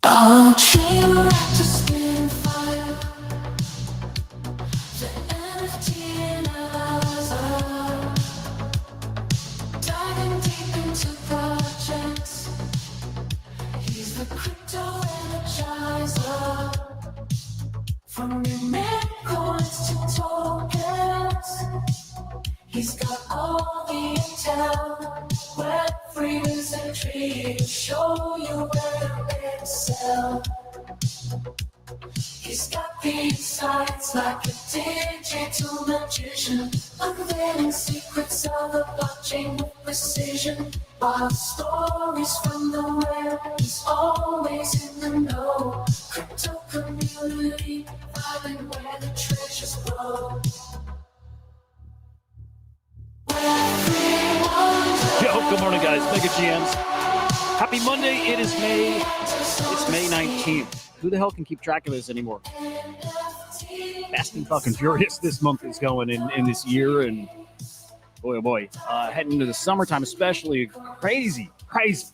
I'll dream like to spin fire. The NFT in us are diving deep into projects. He's the crypto energizer. From new mint coins to tokens, he's got all the intel. Web3 is a tree to show you where to excel. He's got the insights like a digital magician, unveiling secrets of the blockchain with precision. Wild stories from the web, he's always in the know. Crypto community, vibing where the treasures grow. Yo, good morning, guys. Mega GMs. Happy Monday. It is May. It's May 19th. Who the hell can keep track of this anymore? Fast and fucking furious this month is going in this year. And boy, oh boy. Heading into the summertime, especially crazy. It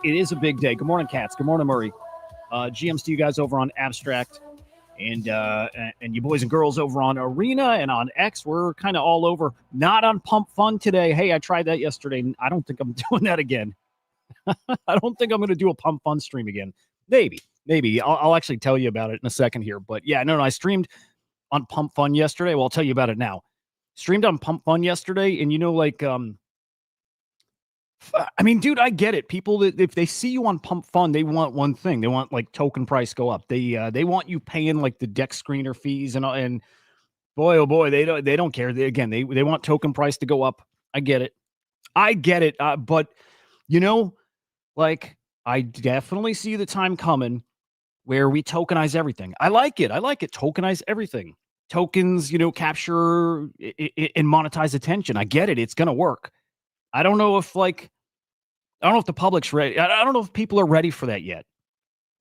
is a big day. Good morning, Cats. Good morning, Murray. GMs to you guys over on Abstract. And you boys and girls over on Arena and on X, we're kind of all over. Not on Pump Fun today. Hey, I tried that yesterday. I don't think I'm doing that again. I don't think I'm going to do a Pump Fun stream again. Maybe. I'll actually tell you about it in a second here. But yeah, no, I streamed on Pump Fun yesterday. Well, I'll tell you about it now. Streamed on Pump Fun yesterday, and I mean, dude, I get it. People, if they see you on Pump Fun, they want one thing. They want like token price go up. They want you paying like the deck screener fees and boy, oh boy, they don't care. They want token price to go up. I get it. But I definitely see the time coming where we tokenize everything. I like it. Tokenize everything. Tokens, capture and monetize attention. I get it. It's gonna work. I don't know if the public's ready. I don't know if people are ready for that yet.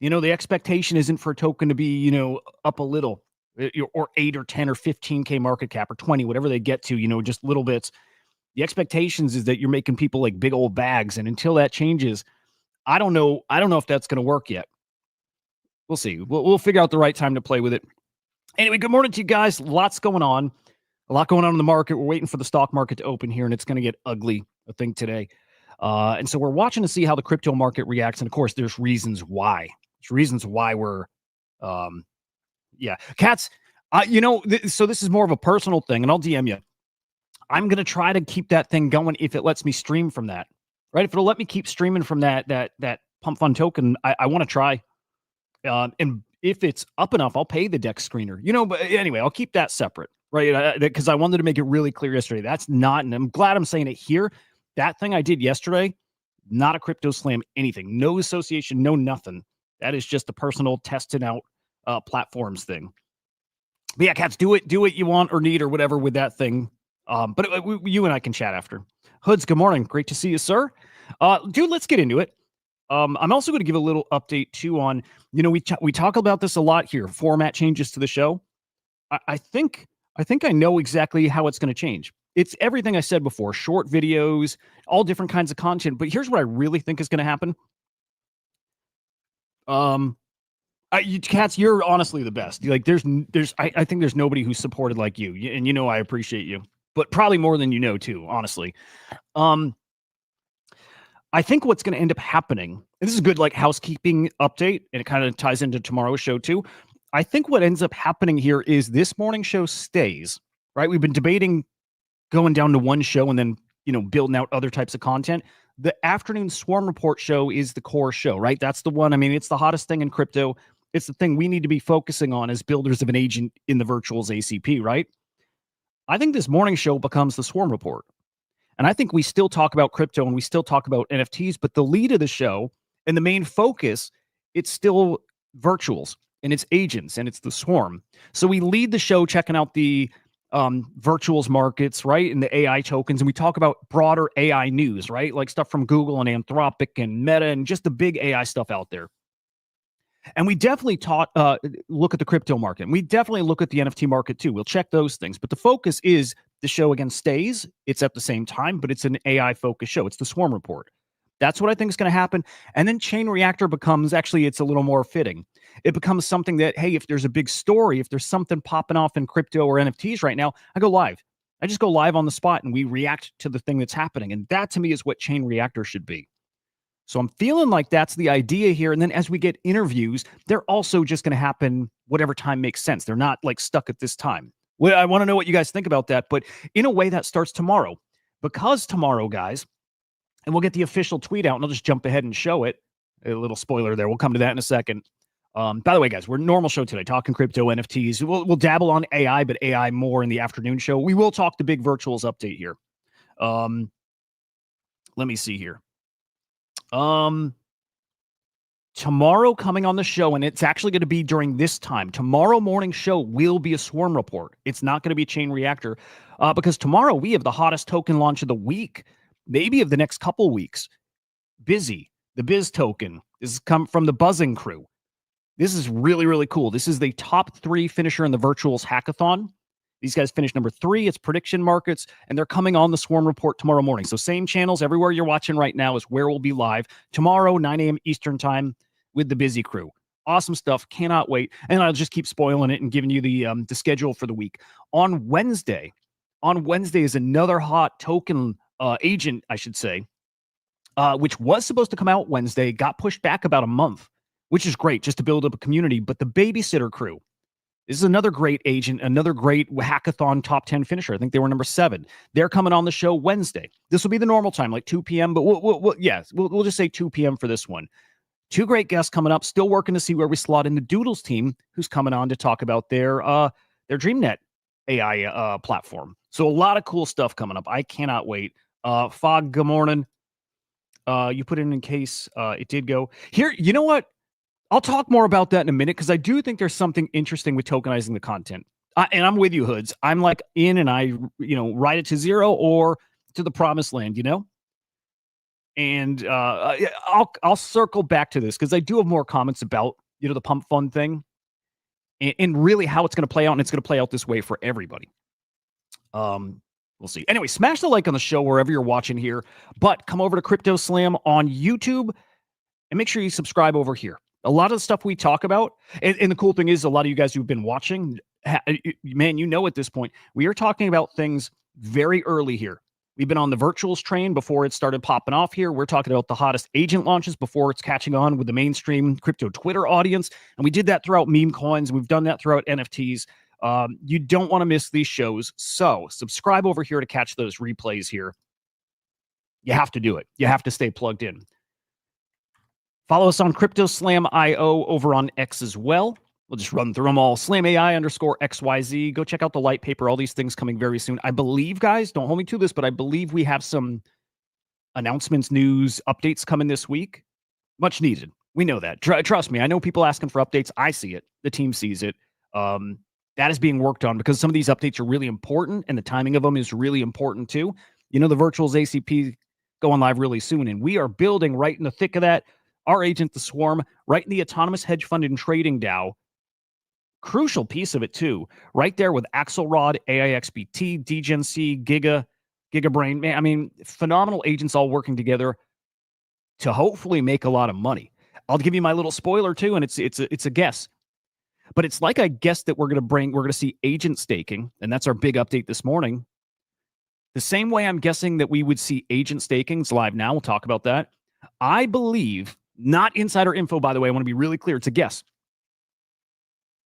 The expectation isn't for a token to be, up a little or 8 or 10 or 15K market cap or 20, whatever they get to, just little bits. The expectations is that you're making people like big old bags. And until that changes, I don't know if that's going to work yet. We'll see. We'll figure out the right time to play with it. Anyway, good morning to you guys. Lots going on. A lot going on in the market. We're waiting for the stock market to open here, and it's going to get ugly, I think, today. And so we're watching to see how the crypto market reacts. And, of course, there's reasons why. We're Cats, so this is more of a personal thing, and I'll DM you. I'm going to try to keep that thing going if it lets me stream from that, right? If it'll let me keep streaming from that Pump Fun token, I want to try. And if it's up enough, I'll pay the deck screener, but anyway, I'll keep that separate. Right, because I wanted to make it really clear yesterday. That's not, and I'm glad I'm saying it here. That thing I did yesterday, not a crypto slam anything. No association, no nothing. That is just a personal testing out platforms thing. But yeah, Cats, do what you want or need or whatever with that thing. But you and I can chat after. Hoods, good morning. Great to see you, sir. Dude, let's get into it. I'm also going to give a little update too on, we talk about this a lot here. Format changes to the show. I think I know exactly how it's going to change. It's everything I said before, short videos, all different kinds of content. But here's what I really think is going to happen. You Cats, you're honestly the best. Like I think there's nobody who's supported like you. And I appreciate you, but probably more than too, honestly. I think what's going to end up happening, and this is a good housekeeping update, and it kind of ties into tomorrow's show too. I think what ends up happening here is this morning show stays, right? We've been debating going down to one show and then, building out other types of content. The afternoon Swarm Report show is the core show, right? That's the one. I mean, it's the hottest thing in crypto. It's the thing we need to be focusing on as builders of an agent in the virtuals ACP, right? I think this morning show becomes the Swarm Report. And I think we still talk about crypto and we still talk about NFTs, but the lead of the show and the main focus, it's still virtuals. And it's agents, and it's the swarm. So we lead the show checking out the virtuals markets, right, and the AI tokens, and we talk about broader AI news, right, like stuff from Google and Anthropic and Meta and just the big AI stuff out there. And we definitely look at the crypto market. And we definitely look at the NFT market too. We'll check those things. But the focus is the show again stays. It's at the same time, but it's an AI-focused show. It's the Swarm Report. That's what I think is going to happen. And then Chain Reactor becomes, actually, it's a little more fitting. It becomes something that, hey, if there's a big story, if there's something popping off in crypto or NFTs right now, I go live. I just go live on the spot and we react to the thing that's happening. And that to me is what Chain Reactor should be. So I'm feeling like that's the idea here. And then as we get interviews, they're also just going to happen whatever time makes sense. They're not like stuck at this time. Well, I want to know what you guys think about that. But in a way, that starts tomorrow. Because tomorrow, guys, and we'll get the official tweet out and I'll just jump ahead and show it. A little spoiler there. We'll come to that in a second. By the way, guys, we're normal show today, talking crypto, NFTs. We'll dabble on AI, but AI more in the afternoon show. We will talk the big virtuals update here. Let me see here. Tomorrow coming on the show, and it's actually going to be during this time. Tomorrow morning show will be a Swarm report. It's not going to be a Chain Reactor because tomorrow we have the hottest token launch of the week, maybe of the next couple weeks. Busy, the Biz token. This has come from the Buzzing crew. This is really, really cool. This is the top 3 finisher in the Virtuals Hackathon. These guys finished number 3. It's prediction markets, and they're coming on the Swarm report tomorrow morning. So same channels, everywhere you're watching right now is where we'll be live tomorrow, 9 a.m. Eastern time with the Busy crew. Awesome stuff. Cannot wait. And I'll just keep spoiling it and giving you the schedule for the week. On Wednesday is another hot token agent, I should say, which was supposed to come out Wednesday, got pushed back about a month, which is great just to build up a community. But the Babysitter crew, this is another great agent, another great hackathon top 10 finisher. I think they were number 7. They're coming on the show Wednesday. This will be the normal time, like 2 p.m., but we'll just say 2 p.m. for this one. 2 great guests coming up, still working to see where we slot in the Doodles team, who's coming on to talk about their DreamNet AI platform. So a lot of cool stuff coming up. I cannot wait. Fog, good morning. You put it in case it did go. Here, you know what? I'll talk more about that in a minute because I do think there's something interesting with tokenizing the content. And I'm with you, Hoods. I'm like in and I, ride it to 0 or to the promised land, And I'll circle back to this because I do have more comments about, the pump fund thing and really how it's going to play out. And it's going to play out this way for everybody. We'll see. Anyway, smash the like on the show wherever you're watching here, but come over to Crypto Slam on YouTube and make sure you subscribe over here. A lot of the stuff we talk about, and the cool thing is a lot of you guys who've been watching, man, at this point, we are talking about things very early here. We've been on the virtuals train before it started popping off here. We're talking about the hottest agent launches before it's catching on with the mainstream crypto Twitter audience. And we did that throughout meme coins. We've done that throughout NFTs. You don't want to miss these shows. So subscribe over here to catch those replays here. You have to do it. You have to stay plugged in. Follow us on CryptoSlam.io over on X as well. We'll just run through them all. SlamAI_XYZ. Go check out the light paper. All these things coming very soon. I believe, guys, don't hold me to this, but I believe we have some announcements, news, updates coming this week. Much needed. We know that. Trust me. I know people asking for updates. I see it. The team sees it. That is being worked on because some of these updates are really important and the timing of them is really important too. The Virtuals ACP going live really soon, and we are building right in the thick of that. Our agent, the Swarm, right in the autonomous hedge fund and trading DAO. Crucial piece of it, too. Right there with Axelrod, AIXBT, DGenC, GigaBrain. Man, I mean, phenomenal agents all working together to hopefully make a lot of money. I'll give you my little spoiler, too, and it's a guess. But it's like I guessed that we're going to see agent staking, and that's our big update this morning. The same way I'm guessing that we would see agent staking. It's live now. We'll talk about that. I believe... Not insider info, by the way. I want to be really clear. It's a guess.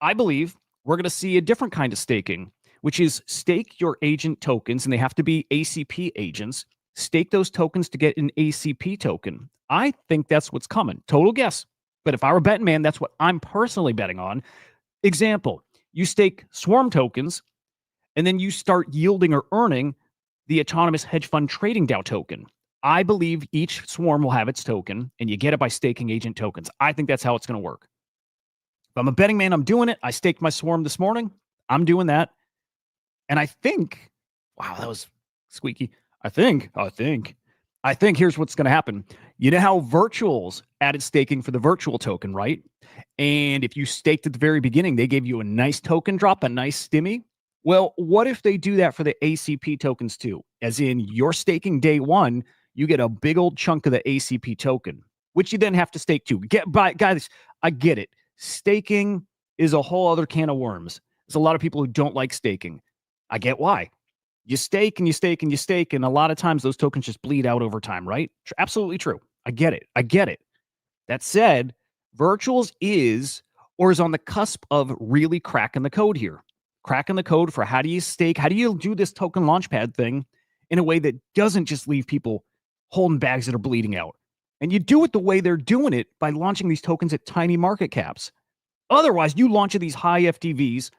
I believe we're going to see a different kind of staking, which is stake your agent tokens, and they have to be ACP agents. Stake those tokens to get an ACP token. I think that's what's coming. Total guess. But if I were betting man, that's what I'm personally betting on. Example, you stake Swarm tokens, and then you start yielding or earning the autonomous hedge fund trading DAO token. I believe each Swarm will have its token, and you get it by staking agent tokens. I think that's how it's going to work. If I'm a betting man, I'm doing it. I staked my Swarm this morning. I'm doing that. And I think, wow, that was squeaky. I think here's what's going to happen. You know how Virtuals added staking for the virtual token, right? And if you staked at the very beginning, they gave you a nice token drop, a nice stimmy. Well, what if they do that for the ACP tokens too? As in, you're staking day one, you get a big old chunk of the ACP token, which you then have to stake too. Guys, I get it. Staking is a whole other can of worms. There's a lot of people who don't like staking. I get why. You stake and you stake and you stake, and a lot of times those tokens just bleed out over time, right? Absolutely true. I get it. That said, Virtuals is or is on the cusp of really cracking the code here. Cracking the code for how do you stake, how do you do this token launchpad thing in a way that doesn't just leave people holding bags that are bleeding out. And you do it the way they're doing it by launching these tokens at tiny market caps. Otherwise, you launch at these high FTVs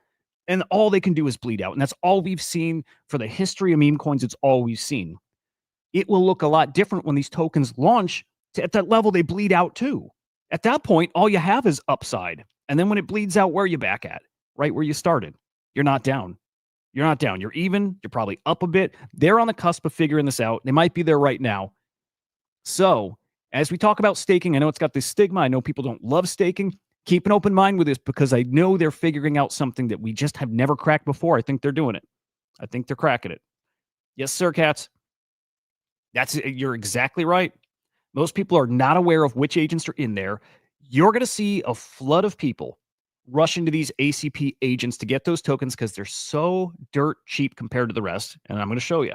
and all they can do is bleed out. And that's all we've seen for the history of meme coins. It's all we've seen. It will look a lot different when these tokens launch at that level, they bleed out too. At that point, all you have is upside. And then when it bleeds out, where are you back at? Right where you started. You're not down. You're not down. You're even. You're probably up a bit. They're on the cusp of figuring this out. They might be there right now. So as we talk about staking, I know it's got this stigma. I know people don't love staking. Keep an open mind with this because I know they're figuring out something that we just have never cracked before. I think they're doing it. I think they're cracking it. Yes, sir, Cats. You're exactly right. Most people are not aware of which agents are in there. You're going to see a flood of people rush into these ACP agents to get those tokens because they're so dirt cheap compared to the rest. And I'm going to show you.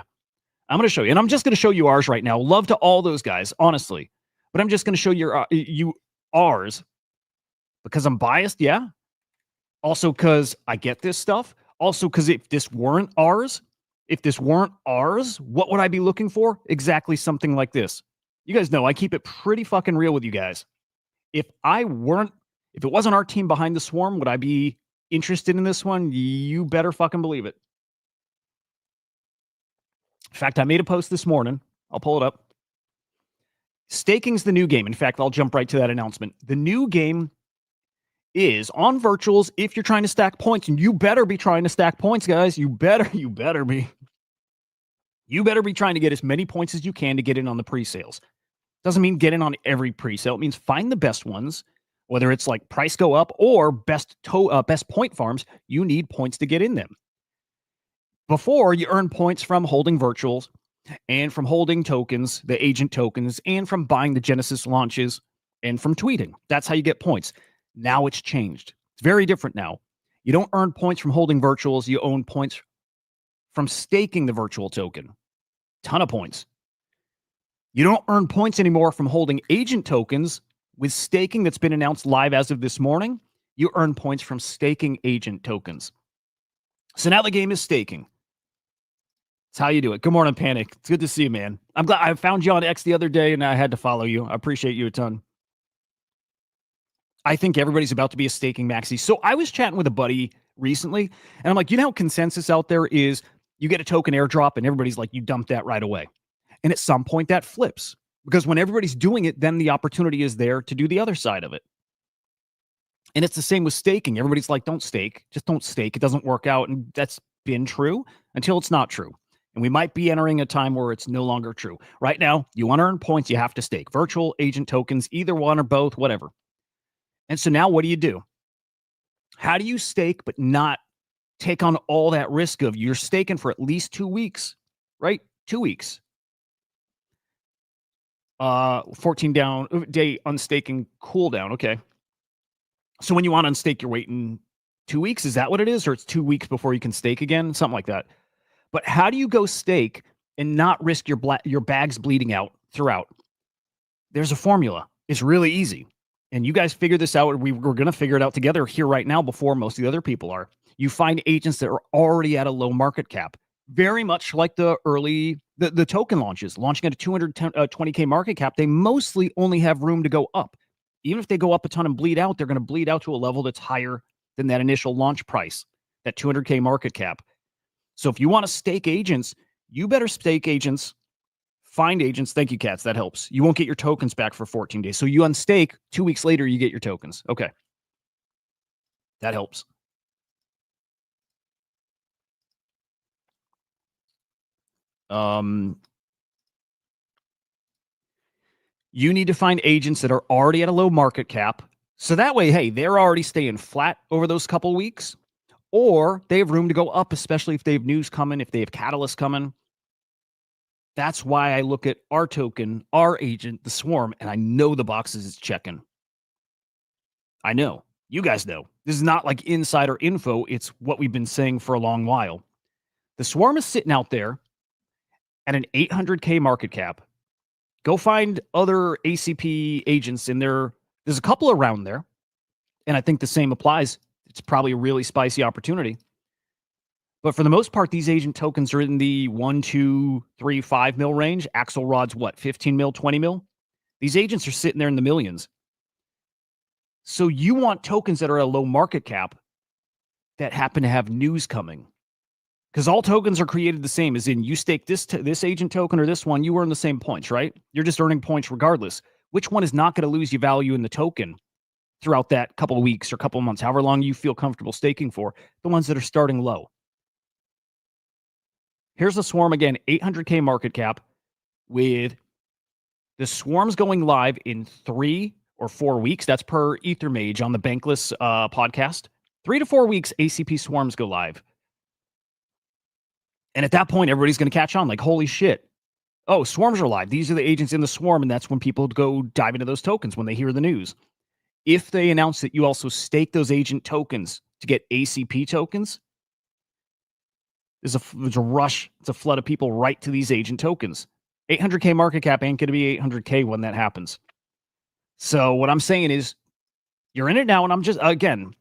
And I'm just going to show you ours right now. Love to all those guys, honestly. But I'm just going to show you ours because I'm biased, yeah. Also because I get this stuff. Also because if this weren't ours, what would I be looking for? Exactly something like this. You guys know I keep it pretty fucking real with you guys. If it wasn't our team behind the swarm, would I be interested in this one? You better fucking believe it. In fact, I made a post this morning. I'll pull it up. Staking's the new game. In fact, I'll jump right to that announcement. The new game is on Virtuals if you're trying to stack points, and you better be trying to stack points, guys. You better be. You better be trying to get as many points as you can to get in on the pre-sales. Doesn't mean get in on every pre-sale. It means find the best ones, whether it's like price go up or best point farms. You need points to get in them. Before, you earn points from holding Virtuals and from holding tokens, the agent tokens, and from buying the Genesis launches and from tweeting. That's how you get points. Now it's changed. It's very different now. You don't earn points from holding Virtuals. You earn points from staking the virtual token. Ton of points. You don't earn points anymore from holding agent tokens. With staking that's been announced live as of this morning, you earn points from staking agent tokens. So now the game is staking. That's how you do it. Good morning, Panic. It's good to see you, man. I'm glad I found you on X the other day and I had to follow you. I appreciate you a ton. I think everybody's about to be a staking maxi. So I was chatting with a buddy recently and I'm like, you know how consensus out there is you get a token airdrop and everybody's like, you dump that right away. And at some point that flips because when everybody's doing it, then the opportunity is there to do the other side of it. And it's the same with staking. Everybody's like, don't stake. Just don't stake. It doesn't work out. And that's been true until it's not true. And we might be entering a time where it's no longer true. Right now, you want to earn points, you have to stake. Virtual agent tokens, either one or both, whatever. And so now what do? How do you stake but not take on all that risk of you're staking for at least 2 weeks, right? 2 weeks. 14 day unstaking cooldown. Okay. So when you want to unstake, you're waiting 2 weeks. Is that what it is? Or it's 2 weeks before you can stake again? Something like that. But how do you go stake and not risk your bags bleeding out throughout? There's a formula. It's really easy. And you guys figure this out. We're going to figure it out together here right now before most of the other people are. You find agents that are already at a low market cap. Very much like the token launches. Launching at a 220K market cap, they mostly only have room to go up. Even if they go up a ton and bleed out, they're going to bleed out to a level that's higher than that initial launch price, that 200K market cap. So if you want to stake agents, you better stake agents, find agents. Thank you, Cats. That helps. You won't get your tokens back for 14 days. So you unstake, 2 weeks later, you get your tokens. Okay. That helps. You need to find agents that are already at a low market cap. So that way, hey, they're already staying flat over those couple weeks, or they have room to go up, especially if they have news coming, if they have catalysts coming. That's why I look at our token, our agent, the Swarm, and I know the boxes it's checking. I know. You guys know. This is not like insider info. It's what we've been saying for a long while. The Swarm is sitting out there at an 800K market cap. Go find other ACP agents in there. There's a couple around there. And I think the same applies. It's probably a really spicy opportunity. But for the most part, these agent tokens are in the 1, 2, 3, 5 mil range. Axelrod's what, 15 mil, 20 mil? These agents are sitting there in the millions. So you want tokens that are a low market cap that happen to have news coming. Because all tokens are created the same, as in you stake this agent token or this one, you earn the same points, right? You're just earning points regardless. Which one is not going to lose you value in the token throughout that couple of weeks or couple of months, however long you feel comfortable staking for? The ones that are starting low. Here's the Swarm again, 800K market cap, with the Swarms going live in 3 or 4 weeks. That's per Ethermage on the Bankless podcast. 3 to 4 weeks, ACP Swarms go live. And at that point, everybody's going to catch on like, holy shit. Oh, Swarms are live. These are the agents in the Swarm. And that's when people go dive into those tokens when they hear the news. If they announce that you also stake those agent tokens to get ACP tokens, there's a rush. It's a flood of people right to these agent tokens. 800K market cap ain't going to be 800K when that happens. So what I'm saying is you're in it now. And I'm just, again,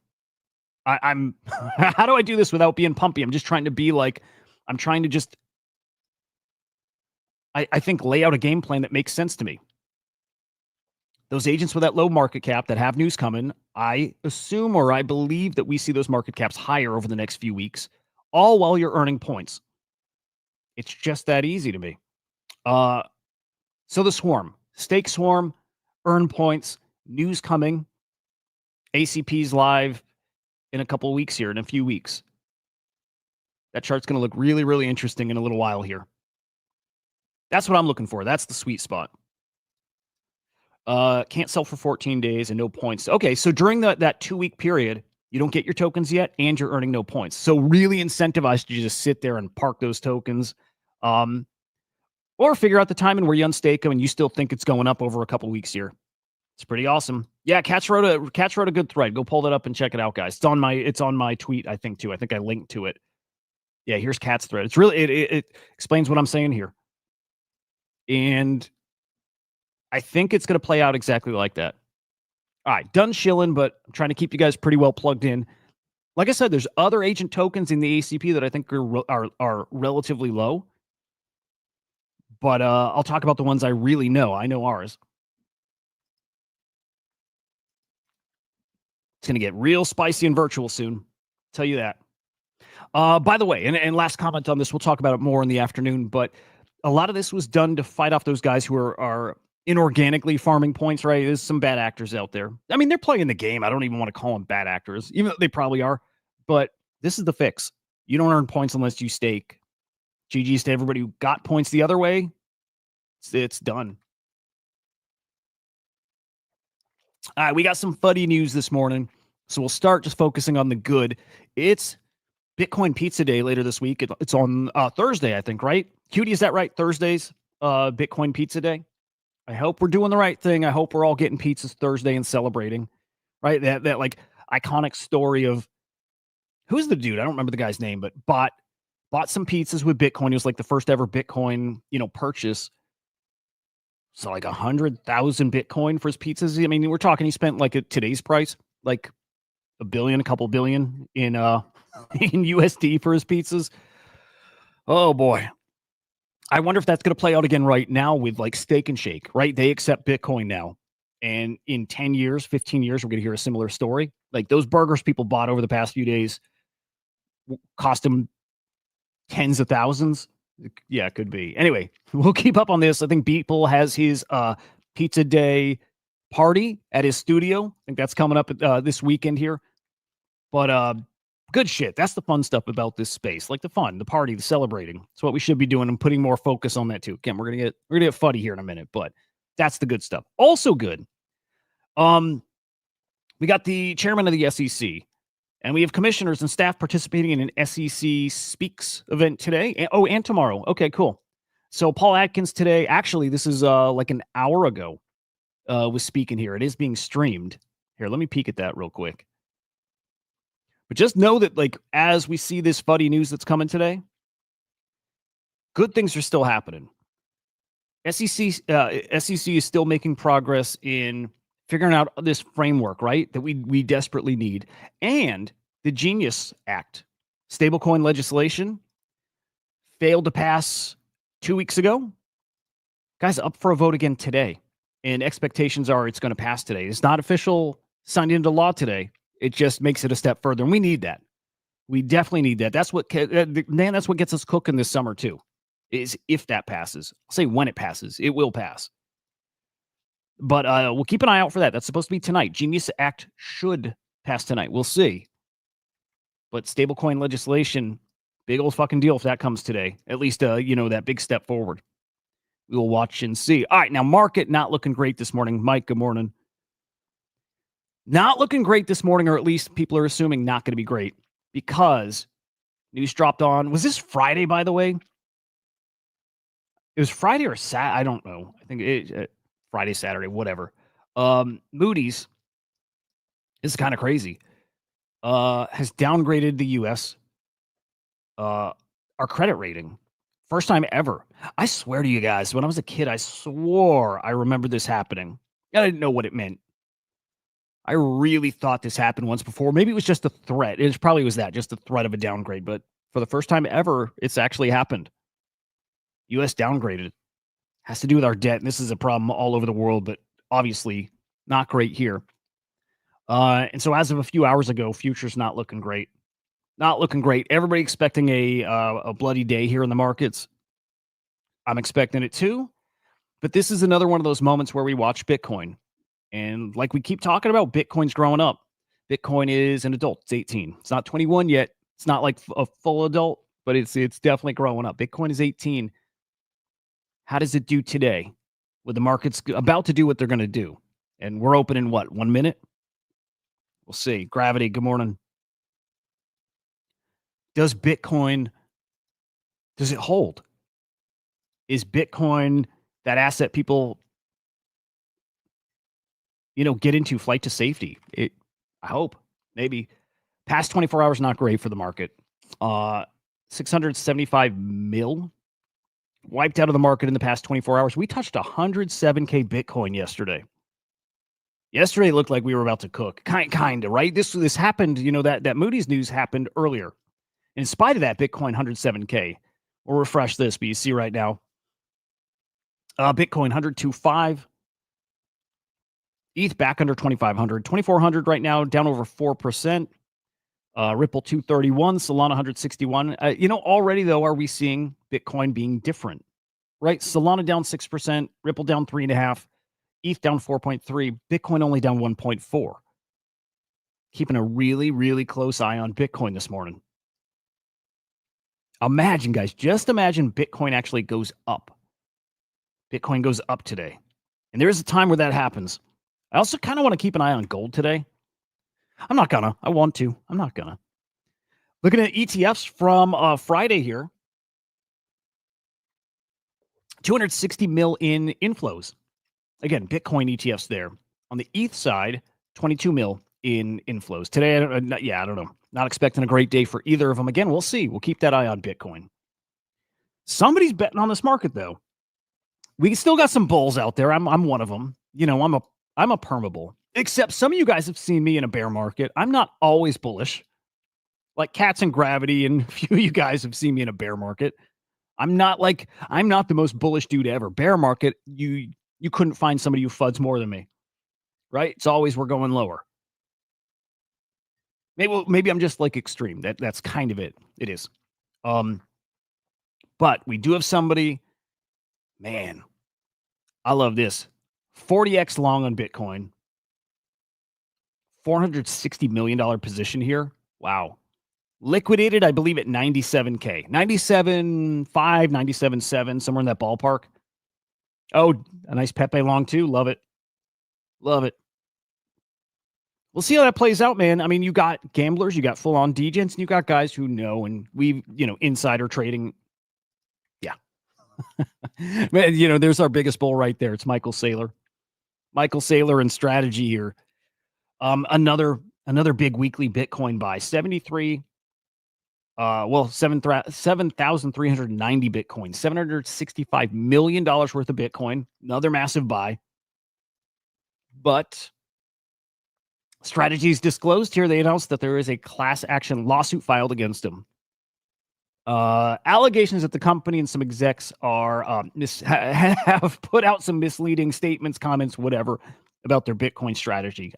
I'm how do I do this without being pumpy? I'm just trying to be like, I'm trying to just, I think, lay out a game plan that makes sense to me. Those agents with that low market cap that have news coming, I assume or I believe that we see those market caps higher over the next few weeks, all while you're earning points. It's just that easy to me. So the Swarm, stake Swarm, earn points, news coming, ACP's live in a couple of weeks here, in a few weeks. That chart's going to look really, really interesting in a little while here. That's what I'm looking for. That's the sweet spot. Can't sell for 14 days and no points. Okay, so during that 2-week period, you don't get your tokens yet and you're earning no points. So really incentivized you to just sit there and park those tokens. Or figure out the timing where you unstake them and you still think it's going up over a couple weeks here. It's pretty awesome. Yeah, Catch wrote a good thread. Go pull that up and check it out, guys. It's on my tweet, I think, too. I think I linked to it. Yeah, here's Cat's thread. It's really it explains what I'm saying here. And I think it's going to play out exactly like that. All right, done shilling, but I'm trying to keep you guys pretty well plugged in. Like I said, there's other agent tokens in the ACP that I think are relatively low. But I'll talk about the ones I really know. I know ours. It's going to get real spicy and virtual soon. Tell you that. By the way, and last comment on this, we'll talk about it more in the afternoon, but a lot of this was done to fight off those guys who are inorganically farming points, right? There's some bad actors out there. I mean, they're playing the game. I don't even want to call them bad actors, even though they probably are. But this is the fix. You don't earn points unless you stake. GG's to everybody who got points the other way. It's done. All right, we got some funny news this morning. So we'll start just focusing on the good. It's Bitcoin Pizza Day later this week. It's on Thursday, I think, right? Cutie, is that right? Thursdays, Bitcoin Pizza Day. I hope we're doing the right thing. I hope we're all getting pizzas Thursday and celebrating, right? That like iconic story of who's the dude? I don't remember the guy's name, but bought some pizzas with Bitcoin. It was like the first ever Bitcoin, purchase. So like 100,000 Bitcoin for his pizzas. I mean, we're talking, he spent like at today's price, like a couple billion in USD for his pizzas. Oh boy. I wonder if that's going to play out again right now with like Steak and Shake, right? They accept Bitcoin now. And in 10 years, 15 years, we're going to hear a similar story. Like those burgers people bought over the past few days cost them tens of thousands. Yeah, it could be. Anyway, we'll keep up on this. I think Beeple has his Pizza Day party at his studio. I think that's coming up this weekend here. But good shit. That's the fun stuff about this space. Like the fun, the party, the celebrating. It's what we should be doing and putting more focus on that too. Again, we're gonna get fuddy here in a minute, but that's the good stuff. Also good. We got the chairman of the SEC, and we have commissioners and staff participating in an SEC Speaks event today. And tomorrow. Okay, cool. So Paul Atkins today, actually, this is like an hour ago, was speaking here. It is being streamed. Here, let me peek at that real quick. But just know that, like, as we see this fuddy news that's coming today, good things are still happening. SEC is still making progress in figuring out this framework, right, that we desperately need. And the Genius Act, stablecoin legislation, failed to pass 2 weeks ago. Guys, up for a vote again today. And expectations are it's going to pass today. It's not official signed into law today. It just makes it a step further. And we need that. We definitely need that. That's what gets us cooking this summer too, is if that passes. I'll say when it passes. It will pass. But we'll keep an eye out for that. That's supposed to be tonight. Genius Act should pass tonight. We'll see. But stablecoin legislation, big old fucking deal if that comes today. At least, that big step forward. We will watch and see. All right, now market not looking great this morning. Mike, good morning. Not looking great this morning, or at least people are assuming not going to be great because news dropped on. Was this Friday, by the way? It was Friday or Saturday. I don't know. I think it Friday, Saturday, whatever. Moody's, this is kind of crazy, has downgraded the U.S., our credit rating. First time ever. I swear to you guys, when I was a kid, I swore I remember this happening. I didn't know what it meant. I really thought this happened once before. Maybe it was just a threat. It probably was that, just a threat of a downgrade. But for the first time ever, it's actually happened. U.S. downgraded. Has to do with our debt. And this is a problem all over the world, but obviously not great here. And so as of a few hours ago, futures not looking great. Not looking great. Everybody expecting a bloody day here in the markets. I'm expecting it too. But this is another one of those moments where we watch Bitcoin. And like we keep talking about, Bitcoin's growing up. Bitcoin is an adult. It's 18. It's not 21 yet. It's not like a full adult, but it's definitely growing up. Bitcoin is 18. How does it do today? With the markets about to do what they're going to do. And we're open in what, 1 minute? We'll see. Gravity, good morning. Does Bitcoin, does it hold? Is Bitcoin that asset people, get into flight to safety? I hope. Maybe. Past 24 hours, not great for the market. 675 mil wiped out of the market in the past 24 hours. We touched 107K Bitcoin yesterday. Yesterday looked like we were about to cook. Kind of, right? This happened, that Moody's news happened earlier. In spite of that, Bitcoin 107K. We'll refresh this, but you see right now, Bitcoin 102.5. ETH back under 2,500. 2,400 right now, down over 4%. Ripple 231, Solana 161. Already, though, are we seeing Bitcoin being different, right? Solana down 6%, Ripple down 3.5%, ETH down 4.3%, Bitcoin only down 1.4%. Keeping a really, really close eye on Bitcoin this morning. Imagine, guys, just imagine Bitcoin actually goes up. Bitcoin goes up today. And there is a time where that happens. I also kind of want to keep an eye on gold today. I'm not gonna. I want to. I'm not gonna. Looking at ETFs from Friday here. 260 mil in inflows. Again, Bitcoin ETFs there. On the ETH side, 22 mil in inflows. Today, I don't know. Not expecting a great day for either of them. Again, we'll see. We'll keep that eye on Bitcoin. Somebody's betting on this market, though. We still got some bulls out there. I'm one of them. I'm a perma bull. Except some of you guys have seen me in a bear market. I'm not always bullish. Like Cats and Gravity and a few of you guys have seen me in a bear market. I'm not the most bullish dude ever. Bear market, you couldn't find somebody who fuds more than me. Right? It's always we're going lower. Maybe I'm just like extreme. That's kind of it. It is. But we do have somebody, man, I love this. 40x long on Bitcoin. $460 million position here. Wow. Liquidated, I believe, at 97K. 97.5, 97.7, somewhere in that ballpark. Oh, a nice Pepe long too. Love it. Love it. We'll see how that plays out, man. I mean, you got gamblers, you got full-on degens, and you got guys who know, and insider trading. Yeah. Man, there's our biggest bull right there. It's Michael Saylor. Michael Saylor and strategy here. Another big weekly Bitcoin buy. 7,390 Bitcoin, $765 million worth of Bitcoin. Another massive buy. But Strategy's disclosed here. They announced that there is a class action lawsuit filed against him. Allegations that the company and some execs are have put out some misleading statements, comments, whatever, about their Bitcoin strategy.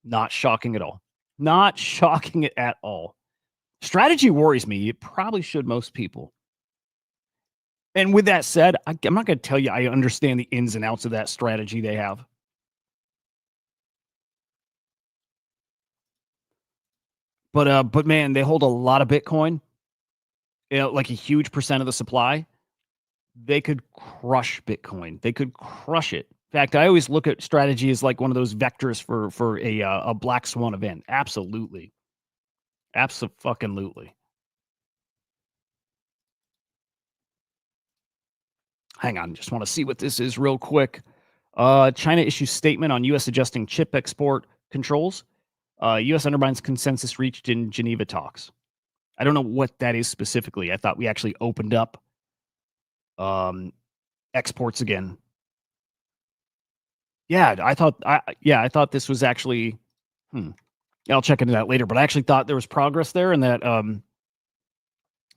Not shocking at all. Not shocking at all. Strategy worries me. It probably should most people. And with that said, I'm not going to tell you I understand the ins and outs of that strategy they have. But man, they hold a lot of Bitcoin, like a huge percent of the supply. They could crush Bitcoin. They could crush it. In fact, I always look at strategy as like one of those vectors for a black swan event. Absolutely. Abso-fucking-lutely. Hang on, just want to see what this is real quick. China issues statement on U.S. adjusting chip export controls. U.S. undermines consensus reached in Geneva talks. I don't know what that is specifically. I thought we actually opened up exports again. Yeah, I thought this was actually. I'll check into that later. But I actually thought there was progress there, and that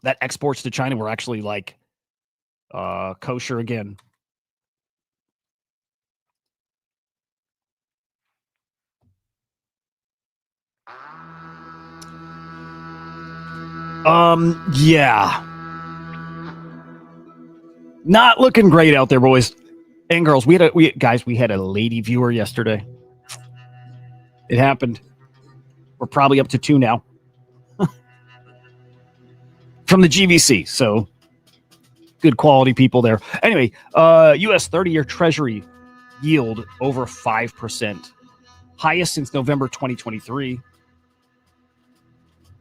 that exports to China were actually like kosher again. Yeah. Not looking great out there, boys and girls. We had a lady viewer yesterday. It happened. We're probably up to 2 now. From the GVC, so good quality people there. Anyway, U.S. 30-year Treasury yield over 5%. Highest since November 2023.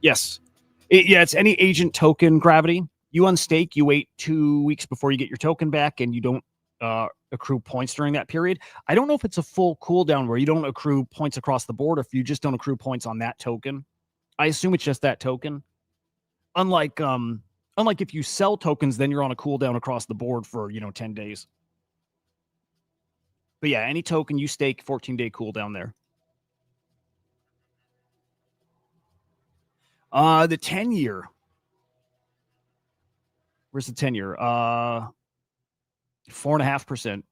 Yes. It's any agent token, Gravity. You unstake, you wait 2 weeks before you get your token back, and you don't accrue points during that period. I don't know if it's a full cooldown where you don't accrue points across the board, or if you just don't accrue points on that token. I assume it's just that token. Unlike if you sell tokens, then you're on a cooldown across the board for 10 days. But yeah, any token you stake, 14-day cooldown there. The 10-year. Where's the 10-year? 4.5%.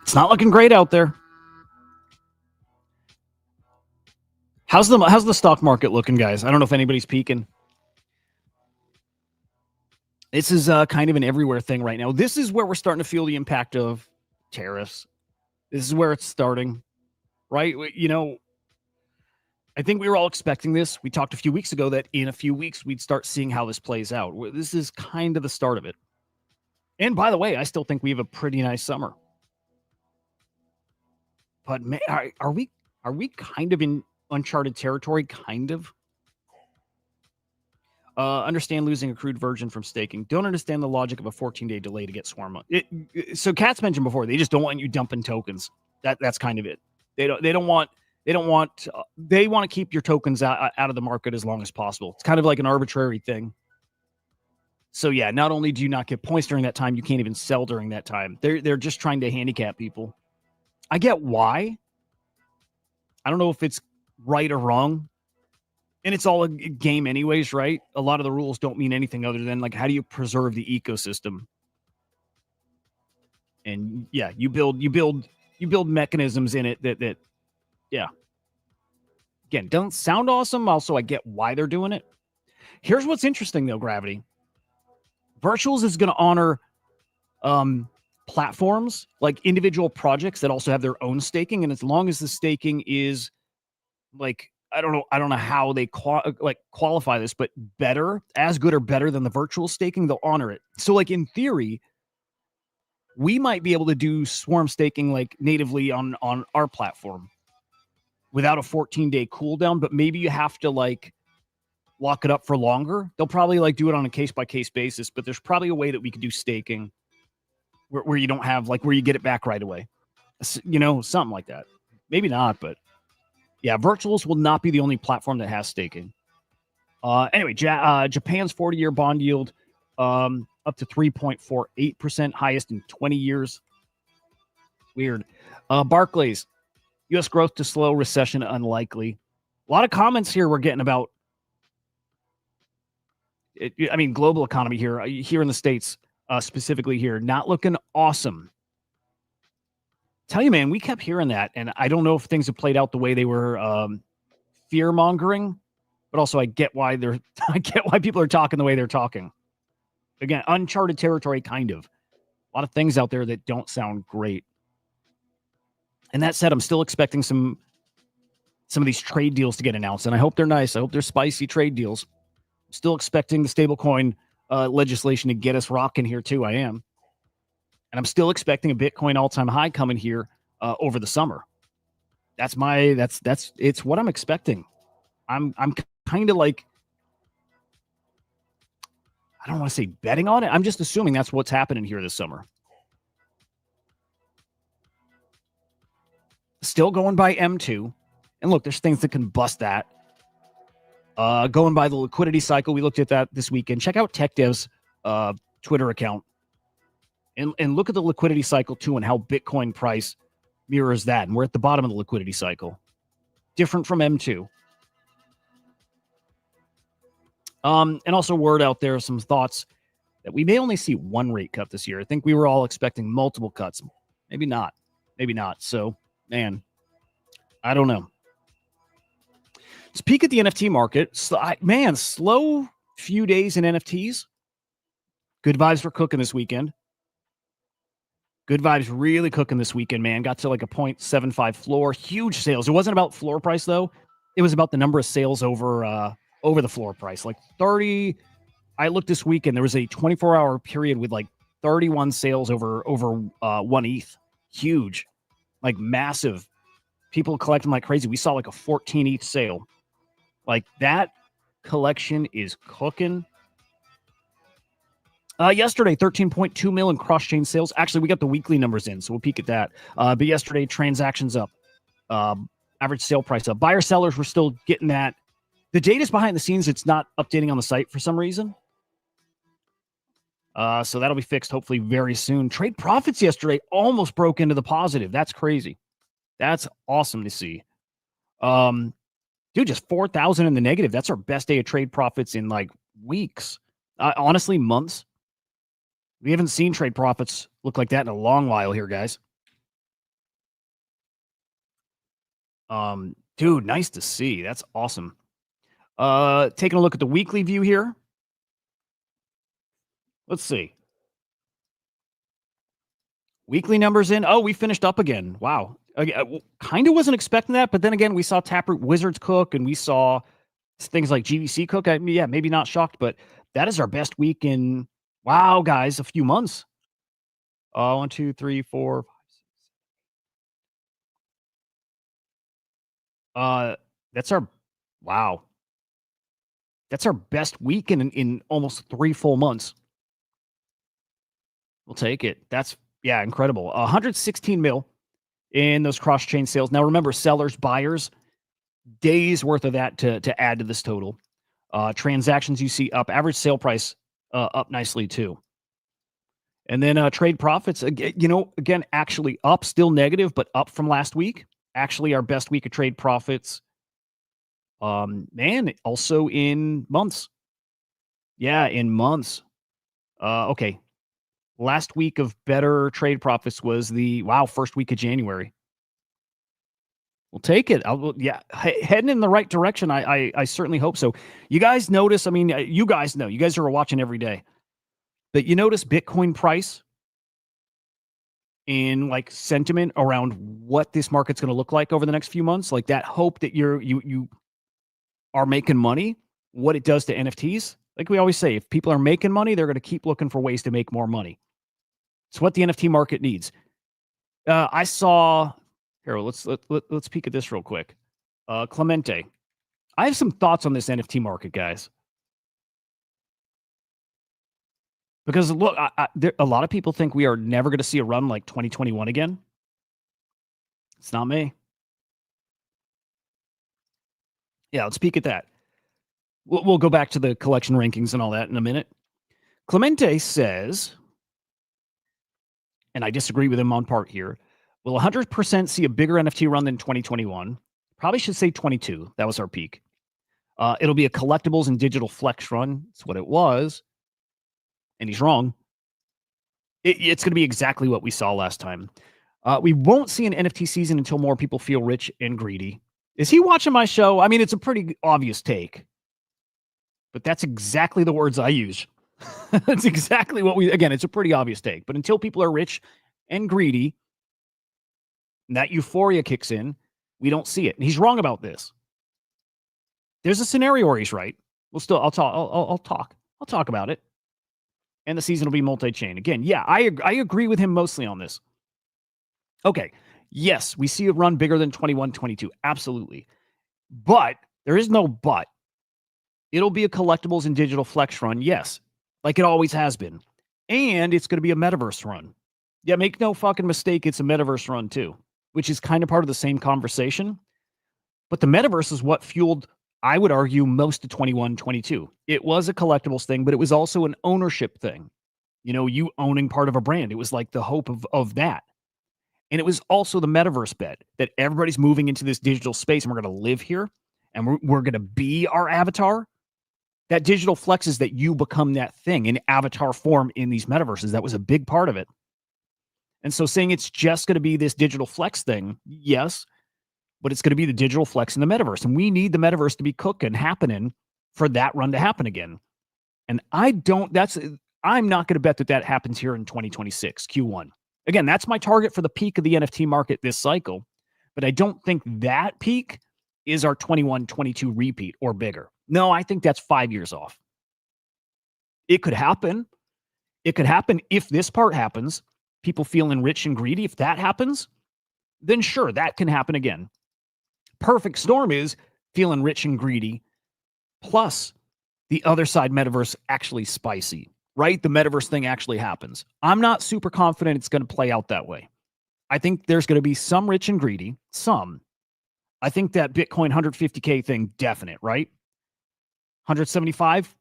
It's not looking great out there. How's the stock market looking, guys? I don't know if anybody's peeking. This is kind of an everywhere thing right now. This is where we're starting to feel the impact of tariffs. This is where it's starting, right? I think we were all expecting this. We talked a few weeks ago that in a few weeks we'd start seeing how this plays out. This is kind of the start of it. And by the way, I still think we have a pretty nice summer. But man, are we kind of in uncharted territory? Kind of. Understand losing accrued version from staking. Don't understand the logic of a 14-day delay to get swarm. So Kat's mentioned before, they just don't want you dumping tokens. That's kind of it. They want to keep your tokens out of the market as long as possible. It's kind of like an arbitrary thing. So yeah, not only do you not get points during that time, you can't even sell during that time. They're just trying to handicap people. I get why. I don't know if it's right or wrong. And it's all a game anyways, right? A lot of the rules don't mean anything other than like, how do you preserve the ecosystem? And yeah, you build mechanisms in it that yeah. Again, don't sound awesome. Also, I get why they're doing it. Here's what's interesting though, Gravity. Virtuals is going to honor platforms like individual projects that also have their own staking. And as long as the staking is like, I don't know how they qualify this, but as good or better than the virtual staking, they'll honor it. So like in theory, we might be able to do swarm staking like natively on our platform without a 14-day cooldown, but maybe you have to like lock it up for longer. They'll probably like do it on a case by case basis, but there's probably a way that we could do staking where you don't have like where you get it back right away. You know, something like that. Maybe not, but yeah, virtuals will not be the only platform that has staking. Anyway, Japan's 40-year bond yield up to 3.48%, highest in 20 years. Weird. Barclays, U.S. growth to slow, recession unlikely. A lot of comments here we're getting about, global economy here in the States, specifically here, not looking awesome. Tell you, man, we kept hearing that, and I don't know if things have played out the way they were fear-mongering, but also I get why people are talking the way they're talking. Again, uncharted territory, kind of. A lot of things out there that don't sound great. And that said, I'm still expecting some of these trade deals to get announced, and I hope they're nice. I hope they're spicy trade deals. I'm still expecting the stablecoin legislation to get us rocking here too. I am. And I'm still expecting a Bitcoin all-time high coming here over the summer. That's it's what I'm expecting. I'm kind of like, I don't want to say betting on it. I'm just assuming that's what's happening here this summer. Still going by M2. And look, there's things that can bust that. Going by the liquidity cycle, we looked at that this weekend. Check out TechDev's Twitter account. And look at the liquidity cycle, too, and how Bitcoin price mirrors that. And we're at the bottom of the liquidity cycle. Different from M2. And also word out there, some thoughts that we may only see one rate cut this year. I think we were all expecting multiple cuts. Maybe not. Maybe not. So, man, I don't know. Let's peek at the NFT market. Slow few days in NFTs. Good vibes for cooking this weekend. Good vibes really cooking this weekend, man. Got to like a 0.75 floor. Huge sales. It wasn't about floor price, though. It was about the number of sales over the floor price. Like 30. I looked this weekend. There was a 24-hour period with like 31 sales over 1 ETH. Huge. Like massive. People collecting like crazy. We saw like a 14 ETH sale. Like that collection is cooking. Yesterday, 13.2 million cross-chain sales. Actually, we got the weekly numbers in, so we'll peek at that. But yesterday, transactions up. Average sale price up. Buyer sellers were still getting that. The data's behind the scenes. It's not updating on the site for some reason. So that'll be fixed hopefully very soon. Trade profits yesterday almost broke into the positive. That's crazy. That's awesome to see. Dude, just 4,000 in the negative. That's our best day of trade profits in like weeks. Honestly, months. We haven't seen trade profits look like that in a long while here, guys. Dude, nice to see. That's awesome. Taking a look at the weekly view here. Let's see. Weekly numbers in. Oh, we finished up again. Wow. Kind of wasn't expecting that, but then again, we saw Taproot Wizards cook, and we saw things like GVC cook. Yeah, maybe not shocked, but that is our best week in, wow, guys, a few months. 1, 2, 3, 4, 5, 6. That's our, wow. That's our best week in almost 3 full months. We'll take it. That's, yeah, incredible. 116 mil in those cross-chain sales. Now, remember, sellers, buyers, days worth of that to add to this total. Transactions you see up. Average sale price up nicely, too. And then trade profits, again, actually up, still negative, but up from last week. Actually, our best week of trade profits. Man, also in months. Yeah, in months. Okay. Last week of better trade profits was the, first week of January. We'll take it. Heading in the right direction. I certainly hope so. You guys notice, you guys know, you guys are watching every day, but you notice Bitcoin price in like sentiment around what this market's going to look like over the next few months, like that hope that you are making money, what it does to NFTs. Like we always say, if people are making money, they're going to keep looking for ways to make more money. It's what the NFT market needs. I saw here. Let's peek at this real quick. Clemente. I have some thoughts on this NFT market, guys. Because look, a lot of people think we are never going to see a run like 2021 again. It's not me. Yeah, let's peek at that. We'll go back to the collection rankings and all that in a minute. Clemente says, and I disagree with him on part here, will 100% see a bigger NFT run than 2021. Probably should say 22. That was our peak. It'll be a collectibles and digital flex run. That's what it was. And he's wrong. It's going to be exactly what we saw last time. We won't see an NFT season until more people feel rich and greedy. Is he watching my show? I mean, it's a pretty obvious take. But that's exactly the words I use. That's exactly what it's a pretty obvious take. But until people are rich and greedy, and that euphoria kicks in, we don't see it. And he's wrong about this. There's a scenario where he's right. I'll talk about it. And the season will be multi-chain. Again, yeah, I agree with him mostly on this. Okay, yes, we see a run bigger than 21-22. Absolutely. But there is no but. It'll be a collectibles and digital flex run, yes, like it always has been. And it's going to be a metaverse run. Yeah, make no fucking mistake, it's a metaverse run too, which is kind of part of the same conversation. But the metaverse is what fueled, I would argue, most of 21-22. It was a collectibles thing, but it was also an ownership thing. You know, you owning part of a brand. It was like the hope of that. And it was also the metaverse bet that everybody's moving into this digital space and we're going to live here and we're going to be our avatar. That digital flex is that you become that thing in avatar form in these metaverses. That was a big part of it. And so saying it's just going to be this digital flex thing, yes, but it's going to be the digital flex in the metaverse. And we need the metaverse to be cooking, happening for that run to happen again. And I'm not going to bet that happens here in 2026, Q1. Again, that's my target for the peak of the NFT market this cycle. But I don't think that peak is our 21-22 repeat or bigger. No, I think that's 5 years off. It could happen. It could happen if this part happens, people feeling rich and greedy. If that happens, then sure, that can happen again. Perfect storm is feeling rich and greedy, plus the other side metaverse actually spicy, right? The metaverse thing actually happens. I'm not super confident it's going to play out that way. I think there's going to be some rich and greedy, some. I think that Bitcoin 150K thing, definite, right? 175,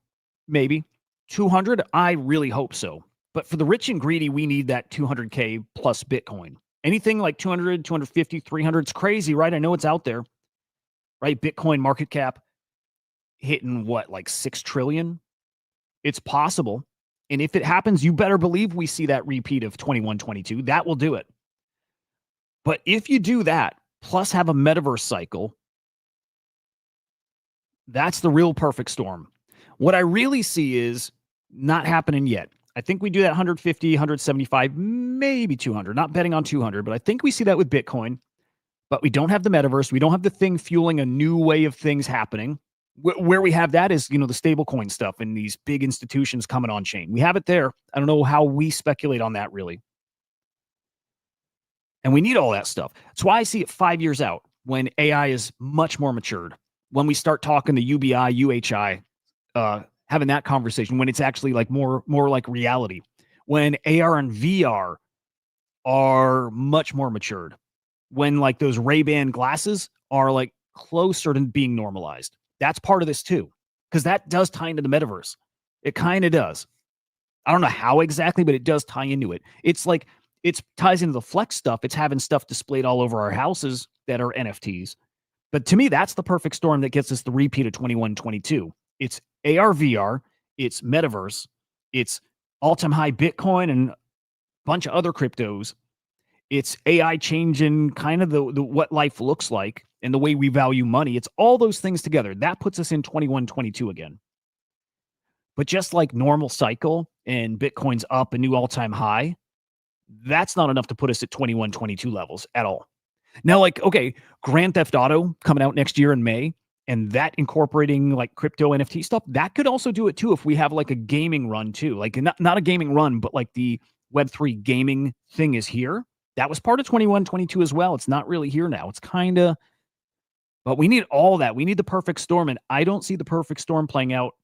maybe. 200, I really hope so. But for the rich and greedy, we need that 200K plus Bitcoin. Anything like 200, 250, 300, it's crazy, right? I know it's out there, right? Bitcoin market cap hitting what, like 6 trillion? It's possible. And if it happens, you better believe we see that repeat of 21-22. That will do it. But if you do that, plus have a metaverse cycle, that's the real perfect storm. What I really see is not happening yet. I think we do that 150, 175, maybe 200. Not betting on 200, but I think we see that with Bitcoin. But we don't have the metaverse. We don't have the thing fueling a new way of things happening. Where we have that is, the stablecoin stuff and these big institutions coming on chain. We have it there. I don't know how we speculate on that really. And we need all that stuff. That's why I see it 5 years out when AI is much more matured. When we start talking to UBI, UHI, having that conversation, when it's actually like more like reality. When AR and VR are much more matured. When like those Ray-Ban glasses are like closer to being normalized. That's part of this too. Because that does tie into the metaverse. It kind of does. I don't know how exactly, but it does tie into it. It's like, it ties into the flex stuff. It's having stuff displayed all over our houses that are NFTs. But to me, that's the perfect storm that gets us the repeat of 21-22. It's AR, VR, it's metaverse, it's all-time high Bitcoin and a bunch of other cryptos. It's AI changing kind of the what life looks like and the way we value money. It's all those things together. That puts us in 21-22 again. But just like normal cycle and Bitcoin's up a new all-time high, that's not enough to put us at 21-22 levels at all. Now, like, okay, Grand Theft Auto coming out next year in May, and that incorporating like crypto NFT stuff, that could also do it too if we have like a gaming run too. Like not a gaming run, but like the Web3 gaming thing is here. That was part of 21-22 as well. It's not really here now. It's kind of But we need all that. We need the perfect storm, and I don't see the perfect storm playing out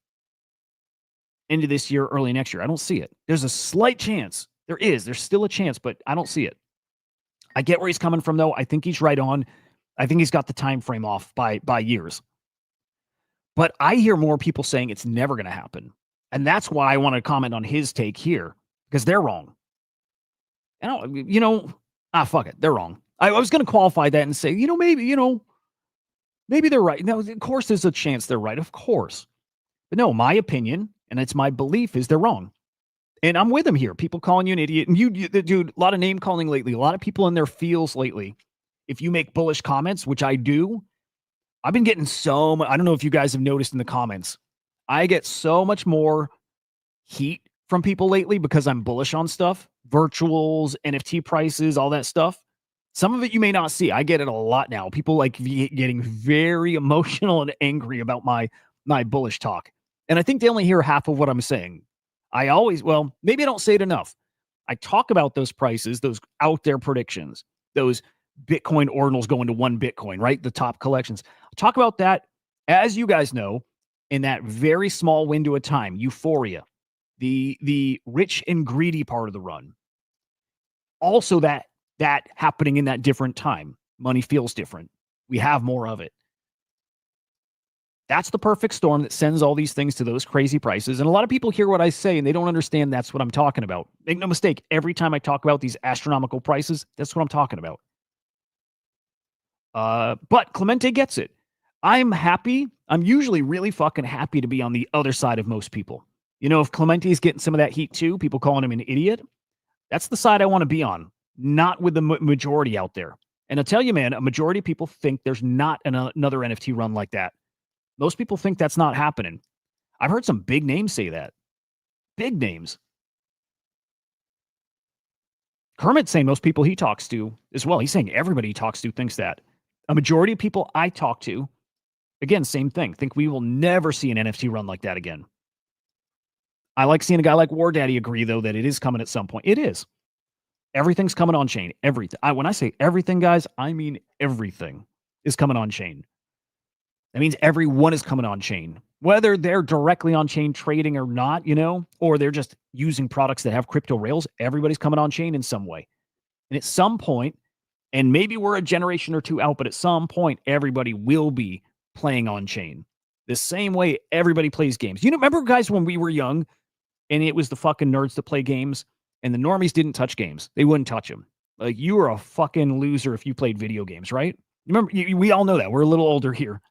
into this year, early next year. I don't see it. There's a slight chance. There's still a chance, but I don't see it. I get where he's coming from, though. I think he's right on. I think he's got the time frame off by years. But I hear more people saying it's never going to happen. And that's why I want to comment on his take here, because they're wrong. Fuck it. They're wrong. I was going to qualify that and say, maybe they're right. Now, of course, there's a chance they're right. Of course. But no, my opinion, and it's my belief, is they're wrong. And I'm with them here. People calling you an idiot. And you, dude, a lot of name calling lately. A lot of people in their feels lately. If you make bullish comments, which I do, I've been getting so much. I don't know if you guys have noticed in the comments. I get so much more heat from people lately because I'm bullish on stuff. Virtuals, NFT prices, all that stuff. Some of it you may not see. I get it a lot now. People like getting very emotional and angry about my bullish talk. And I think they only hear half of what I'm saying. Maybe I don't say it enough. I talk about those prices, those out there predictions, those Bitcoin ordinals going to 1 Bitcoin, right? The top collections. I'll talk about that, as you guys know, in that very small window of time, euphoria, the rich and greedy part of the run. Also that happening in that different time. Money feels different. We have more of it. That's the perfect storm that sends all these things to those crazy prices. And a lot of people hear what I say and they don't understand that's what I'm talking about. Make no mistake, every time I talk about these astronomical prices, that's what I'm talking about. But Clemente gets it. I'm happy. I'm usually really fucking happy to be on the other side of most people. If Clemente is getting some of that heat too, people calling him an idiot, that's the side I want to be on, not with the majority out there. And I'll tell you, man, a majority of people think there's not another NFT run like that. Most people think that's not happening. I've heard some big names say that. Big names. Kermit's saying most people he talks to as well. He's saying everybody he talks to thinks that. A majority of people I talk to, again, same thing, think we will never see an NFT run like that again. I like seeing a guy like War Daddy agree, though, that it is coming at some point. It is. Everything's coming on chain. Everything. When I say everything, guys, I mean everything is coming on chain. That means everyone is coming on chain, whether they're directly on chain trading or not, or they're just using products that have crypto rails. Everybody's coming on chain in some way. And at some point, and maybe we're a generation or two out, but at some point, everybody will be playing on chain. The same way everybody plays games. Remember, guys, when we were young and it was the fucking nerds that play games and the normies didn't touch games. They wouldn't touch them. Like, you were a fucking loser if you played video games, right? Remember, we all know that. We're a little older here.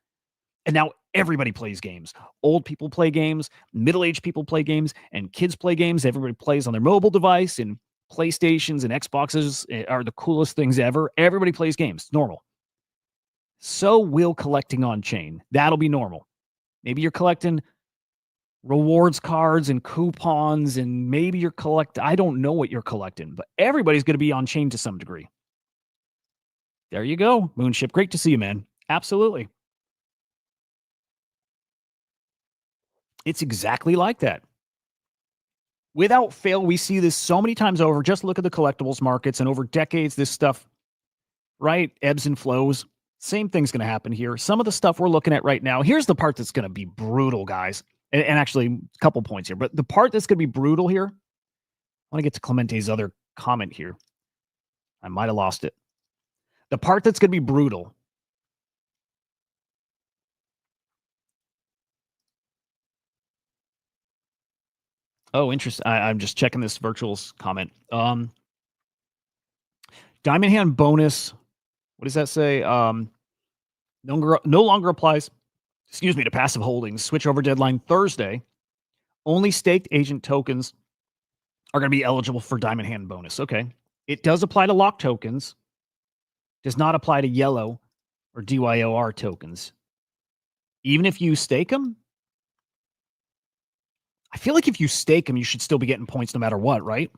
And now everybody plays games. Old people play games, middle-aged people play games, and kids play games. Everybody plays on their mobile device, and PlayStations and Xboxes are the coolest things ever. Everybody plays games. Normal. So will collecting on chain. That'll be normal. Maybe you're collecting rewards cards and coupons, and maybe you're I don't know what you're collecting, but everybody's going to be on chain to some degree. There you go, Moonship. Great to see you, man. Absolutely. It's exactly like that. Without fail, we see this so many times over. Just look at the collectibles markets, and over decades, this stuff, right, ebbs and flows. Same thing's going to happen here. Some of the stuff we're looking at right now, here's the part that's going to be brutal, guys. And actually, a couple points here. But the part that's going to be brutal here, I want to get to Clemente's other comment here. I might have lost it. The part that's going to be brutal. Oh, interesting. I'm just checking this virtuals comment. Diamond hand bonus. What does that say? No longer applies, to passive holdings. Switch over deadline Thursday. Only staked agent tokens are going to be eligible for diamond hand bonus. Okay. It does apply to lock tokens. Does not apply to yellow or DYOR tokens. Even if you stake them? I feel like if you stake them, you should still be getting points no matter what, right?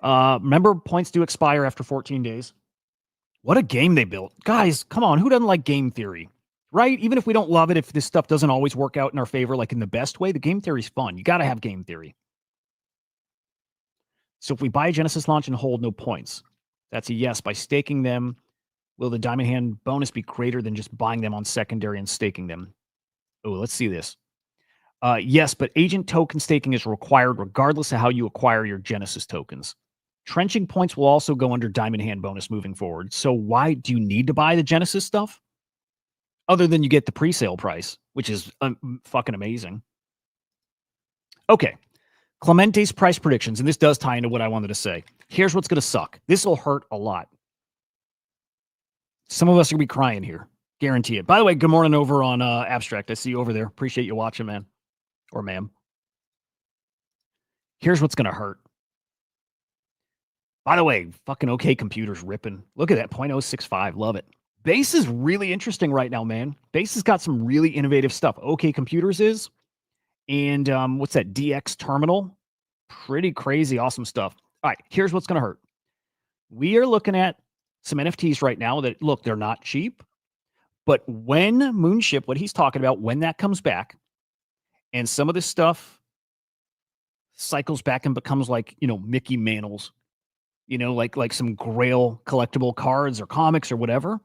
Remember, points do expire after 14 days. What a game they built. Guys, come on. Who doesn't like game theory, right? Even if we don't love it, if this stuff doesn't always work out in our favor, like in the best way, the game theory is fun. You got to have game theory. So if we buy a Genesis launch and hold, no points. That's a yes. By staking them, will the diamond hand bonus be greater than just buying them on secondary and staking them? Oh, let's see this. Yes, but agent token staking is required regardless of how you acquire your Genesis tokens. Trenching points will also go under diamond hand bonus moving forward. So why do you need to buy the Genesis stuff? Other than you get the pre-sale price, which is fucking amazing. Okay. Clemente's price predictions, and this does tie into what I wanted to say. Here's what's going to suck. This will hurt a lot. Some of us are going to be crying here. Guarantee it. By the way, good morning over on Abstract. I see you over there. Appreciate you watching, man. Or ma'am. Here's what's going to hurt. By the way, fucking OK Computer's ripping. Look at that, 0.065. Love it. Base is really interesting right now, man. Base has got some really innovative stuff. OK Computers is. And what's that? DX Terminal. Pretty crazy, awesome stuff. All right, here's what's going to hurt. We are looking at some NFTs right now that, look, they're not cheap. But when Moonship, what he's talking about, when that comes back, and some of this stuff cycles back and becomes like, Mickey Mantles, like some Grail collectible cards or comics or whatever,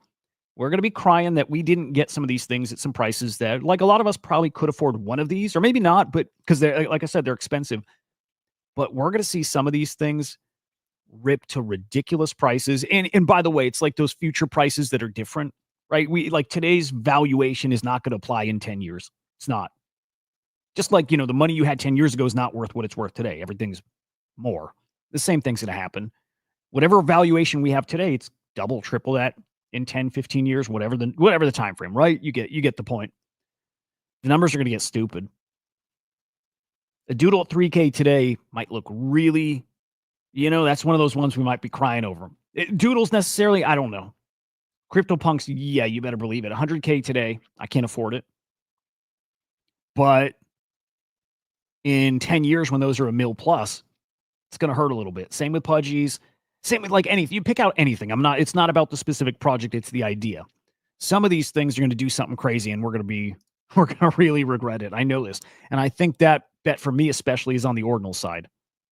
we're going to be crying that we didn't get some of these things at some prices that, like, a lot of us probably could afford one of these, or maybe not, but because they're, like I said, they're expensive. But we're going to see some of these things rip to ridiculous prices. And by the way, it's like those future prices that are different, right? Today's valuation is not going to apply in 10 years. It's not. Just like, the money you had 10 years ago is not worth what it's worth today. Everything's more. The same thing's going to happen. Whatever valuation we have today, it's double, triple that in 10, 15 years, whatever the time frame, right? You get the point. The numbers are going to get stupid. A doodle at 3K today might look really, that's one of those ones we might be crying over. Doodles necessarily, I don't know. CryptoPunks, yeah, you better believe it. 100K today, I can't afford it. But in 10 years, when those are a mil plus, it's going to hurt a little bit. Same with Pudgies. Same with like anything. You pick out anything. It's not about the specific project. It's the idea. Some of these things are going to do something crazy and we're going to really regret it. I know this. And I think that bet for me, especially, is on the ordinal side,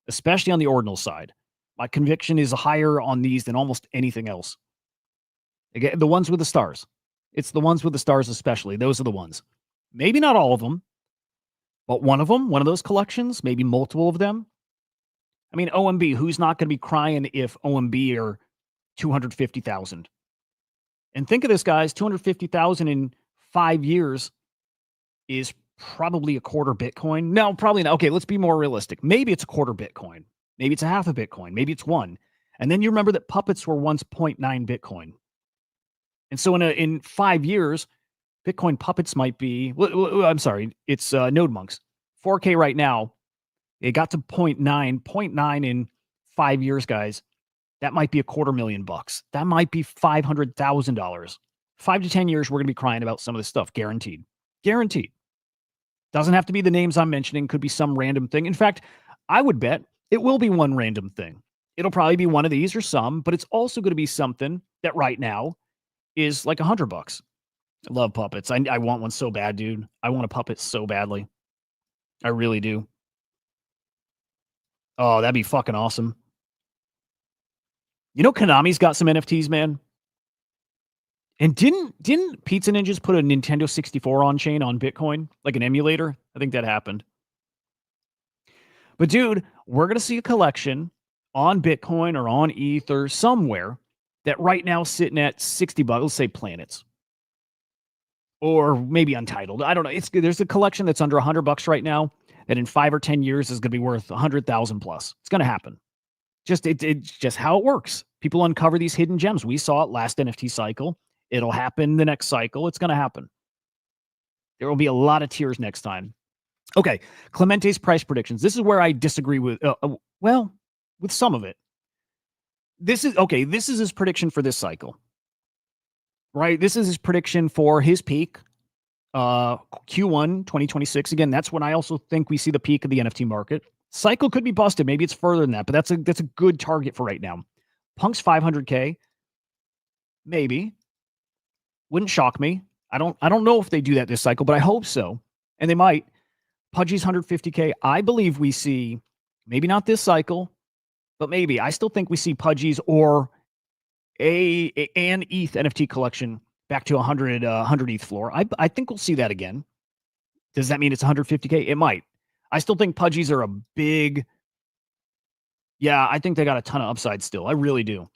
especially on the ordinal side. My conviction is higher on these than almost anything else. Again, the ones with the stars. It's the ones with the stars, especially. Those are the ones. Maybe not all of them, but one of those collections, maybe multiple of them. I mean, OMB, who's not going to be crying if OMB are 250,000? And think of this, guys, 250,000 in 5 years is probably a quarter Bitcoin. No, probably not. Okay, let's be more realistic. Maybe it's a quarter Bitcoin. Maybe it's a half a Bitcoin. Maybe it's one. And then you remember that puppets were once 0.9 Bitcoin. And so in 5 years, Bitcoin puppets might be, I'm sorry, it's Node Monks. 4K right now. It got to 0.9. 0.9 in 5 years, guys. That might be $250,000. That might be $500,000. 5 to 10 years, we're going to be crying about some of this stuff. Guaranteed. Guaranteed. Doesn't have to be the names I'm mentioning. Could be some random thing. In fact, I would bet it will be one random thing. It'll probably be one of these or some, but it's also going to be something that right now is like $100. I love puppets. I want one so bad, dude. I want a puppet so badly. I really do. Oh, that'd be fucking awesome. Konami's got some NFTs, man. And didn't Pizza Ninjas put a Nintendo 64 on chain on Bitcoin, like an emulator? I think that happened. But dude, we're going to see a collection on Bitcoin or on ETH or somewhere that right now is sitting at $60. Let's say Planets. Or maybe Untitled. I don't know. There's a collection that's under $100 right now that in 5 or 10 years is going to be worth 100,000 plus. It's going to happen. It's just how it works. People uncover these hidden gems. We saw it last NFT cycle. It'll happen the next cycle. It's going to happen. There will be a lot of tears next time. Okay, Clemente's price predictions. This is where I disagree with, with some of it. This is his prediction for this cycle. Right? This is his prediction for his peak, Q1 2026. Again, that's when I also think we see the peak of the NFT market. Cycle could be busted. Maybe it's further than that, but that's a good target for right now. Punk's 500K. Maybe. Wouldn't shock me. I don't know if they do that this cycle, but I hope so. And they might. Pudgy's 150K. I believe we see, maybe not this cycle, but maybe. I still think we see Pudgy's or an ETH NFT collection back to 100 ETH floor. I think we'll see that again. Does that mean it's 150K? It might. I still think Pudgies are a big. Yeah, I think they got a ton of upside still. I really do.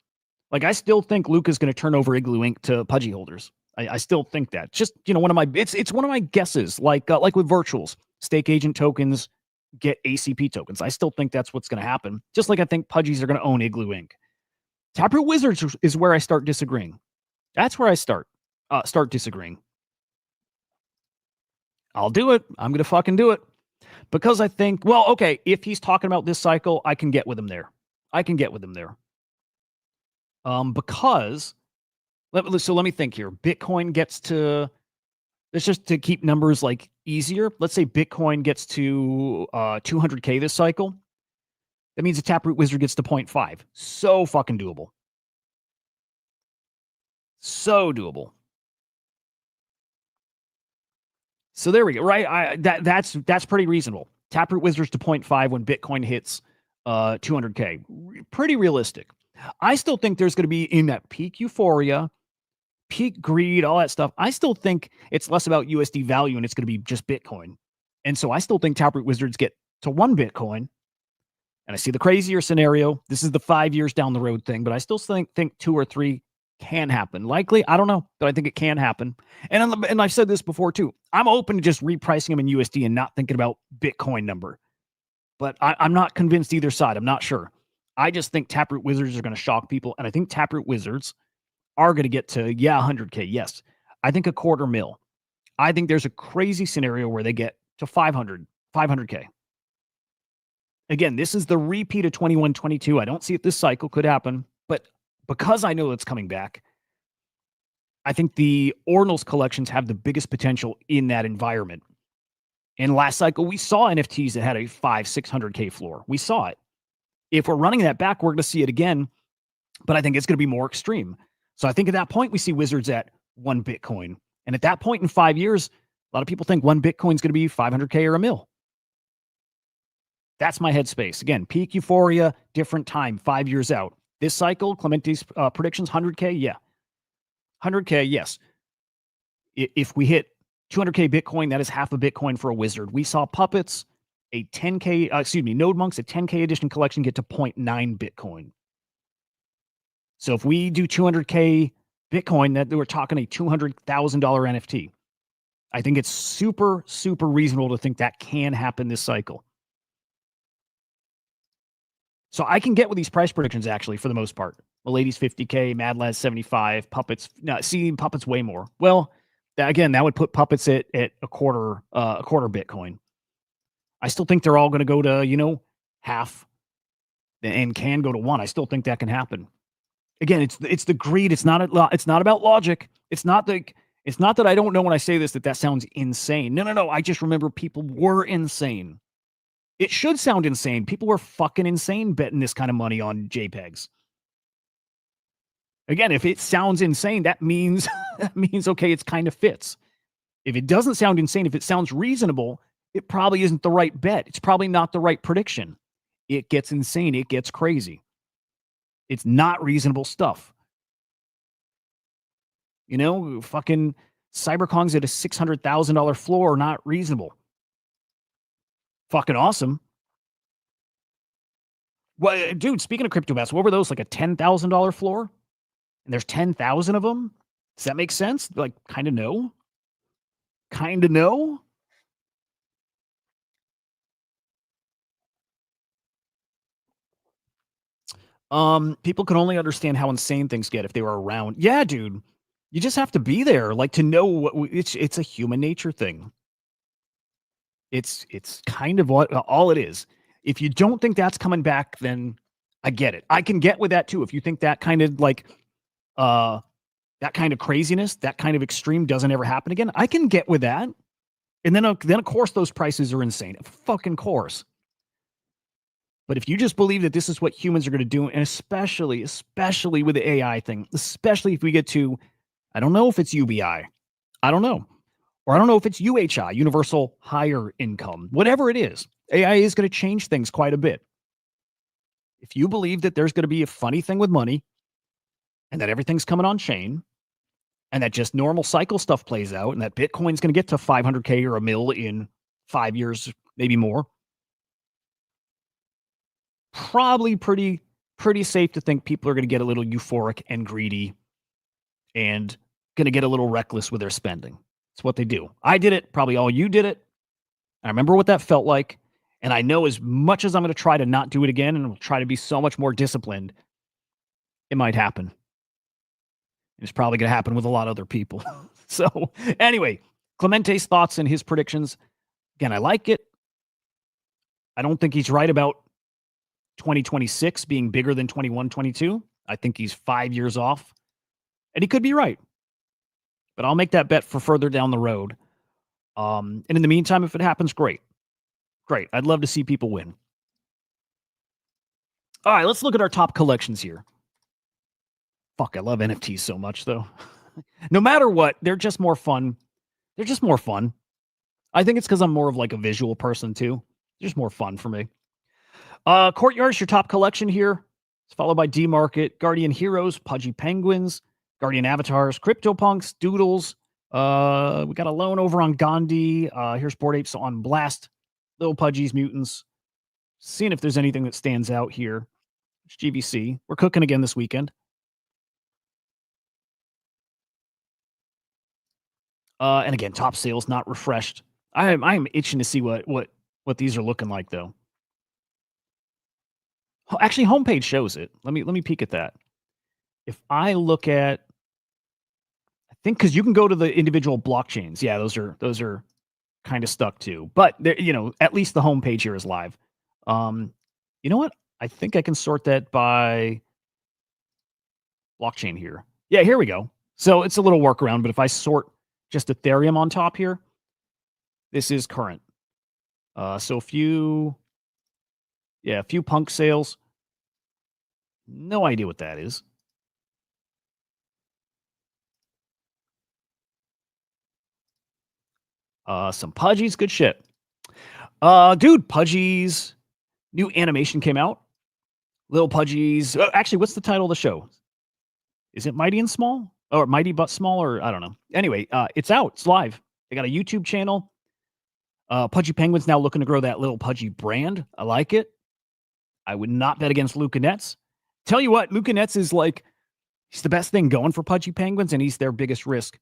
Like, I still think Luca's going to turn over Igloo Inc. to Pudgy holders. I still think that. Just, one of my it's one of my guesses. Like with virtuals, stake agent tokens get ACP tokens. I still think that's what's going to happen. Just like I think Pudgies are going to own Igloo Inc. Taproot Wizards is where I start disagreeing. That's where I start disagreeing. I'll do it. I'm going to fucking do it. Because I think, well, okay, if he's talking about this cycle, I can get with him there. Because, so let me think here. Bitcoin gets to, let's just to keep numbers like easier. Let's say Bitcoin gets to 200K this cycle. That means the Taproot Wizard gets to 0.5. So fucking doable. So doable. So there we go. Right? That's pretty reasonable. Taproot Wizards to 0.5 when Bitcoin hits 200K. Pretty realistic. I still think there's going to be in that peak euphoria, peak greed, all that stuff. I still think it's less about USD value and it's going to be just Bitcoin. And so I still think Taproot Wizards get to 1 Bitcoin. And I see the crazier scenario. This is the 5 years down the road thing, but I still think 2 or 3 can happen. Likely, I don't know, but I think it can happen. And I've said this before too. I'm open to just repricing them in USD and not thinking about Bitcoin number. But I'm not convinced either side. I'm not sure. I just think Taproot Wizards are going to shock people. And I think Taproot Wizards are going to get to, 100K. Yes. I think $250,000. I think there's a crazy scenario where they get to 500K. Again, this is the repeat of 21-22. I don't see if this cycle could happen, but because I know it's coming back, I think the Ordinals collections have the biggest potential in that environment. And last cycle, we saw NFTs that had a 500-600K floor. We saw it. If we're running that back, we're going to see it again, but I think it's going to be more extreme. So I think at that point, we see Wizards at 1 Bitcoin. And at that point in 5 years, a lot of people think 1 Bitcoin is going to be 500K or $1 million. That's my headspace. Again, peak euphoria, different time, 5 years out. This cycle, Clemente's predictions, 100K, yeah. 100K, yes. If we hit 200K Bitcoin, that is half a Bitcoin for a wizard. We saw Puppets, Node Monks, a 10K edition collection get to 0.9 Bitcoin. So if we do 200K Bitcoin, that we're talking a $200,000 NFT. I think it's super, super reasonable to think that can happen this cycle. So I can get with these price predictions, actually, for the most part. Milady's 50K, Mad Lad 75, Puppets. No, see, Puppets way more. Well, again, that would put Puppets at a quarter Bitcoin. I still think they're all going to go to, half and can go to 1. I still think that can happen. Again, it's the greed. It's not about logic. It's not that I don't know when I say this that sounds insane. No. I just remember people were insane. It should sound insane. People were fucking insane betting this kind of money on JPEGs. Again, if it sounds insane, that means okay, it's kind of fits. If it doesn't sound insane, if it sounds reasonable, it probably isn't the right bet. It's probably not the right prediction. It gets insane. It gets crazy. It's not reasonable stuff. Fucking CyberKong's at a $600,000 floor, not reasonable. Fucking awesome. Well, dude, speaking of CryptoBats, what were those? Like a $10,000 floor? And there's 10,000 of them? Does that make sense? Like, kind of no? Kind of no? People can only understand how insane things get if they were around. Yeah, dude. You just have to be there, like, to know what it's a human nature thing. It's kind of what all it is. If you don't think that's coming back, then I get it. I can get with that too. If you think that kind of that kind of craziness, that kind of extreme doesn't ever happen again, I can get with that. And then of course those prices are insane. Fucking course. But if you just believe that this is what humans are going to do, and especially with the AI thing, especially if we get to, I don't know if it's UBI. I don't know. Or I don't know if it's UHI, Universal Higher Income. Whatever it is, AI is going to change things quite a bit. If you believe that there's going to be a funny thing with money, and that everything's coming on chain, and that just normal cycle stuff plays out, and that Bitcoin's going to get to 500K or a mil in 5 years, maybe more, probably pretty safe to think people are going to get a little euphoric and greedy and going to get a little reckless with their spending. It's what they do. I did it. Probably all you did it. I remember what that felt like. And I know as much as I'm going to try to not do it again and try to be so much more disciplined, it might happen. It's probably going to happen with a lot of other people. So anyway, Clemente's thoughts and his predictions. Again, I like it. I don't think he's right about 2026 being bigger than 21-22. I think he's 5 years off. And he could be right. But I'll make that bet for further down the road. And in the meantime, if it happens, great. Great. I'd love to see people win. All right, let's look at our top collections here. Fuck, I love NFTs so much, though. No matter what, they're just more fun. They're just more fun. I think it's because I'm more of like a visual person, too. They're just more fun for me. Courtyard's your top collection here. It's followed by D-Market, Guardian Heroes, Pudgy Penguins, Guardian Avatars, CryptoPunks, Doodles. We got a loan over on Gandhi. Here's Bored Apes on Blast. Little Pudgies, Mutants. Seeing if there's anything that stands out here. It's GVC. We're cooking again this weekend. And again, top sales not refreshed. I'm itching to see what these are looking like, though. Actually, homepage shows it. Let me peek at that. If I look at, I think because you can go to the individual blockchains. Yeah, those are kind of stuck too. But at least the homepage here is live. You know what? I think I can sort that by blockchain here. Yeah, here we go. So it's a little workaround, but if I sort just Ethereum on top here, this is current. So a few punk sales. No idea what that is. Some Pudgies, good shit. Dude, Pudgies, new animation came out. Little Pudgies. Actually, what's the title of the show? Is it Mighty and Small? Or Mighty but Small? Or I don't know. Anyway, it's out. It's live. They got a YouTube channel. Pudgy Penguins now looking to grow that Little Pudgy brand. I like it. I would not bet against Luca Nets. Tell you what, Luca Nets is like, he's the best thing going for Pudgy Penguins, and he's their biggest risk.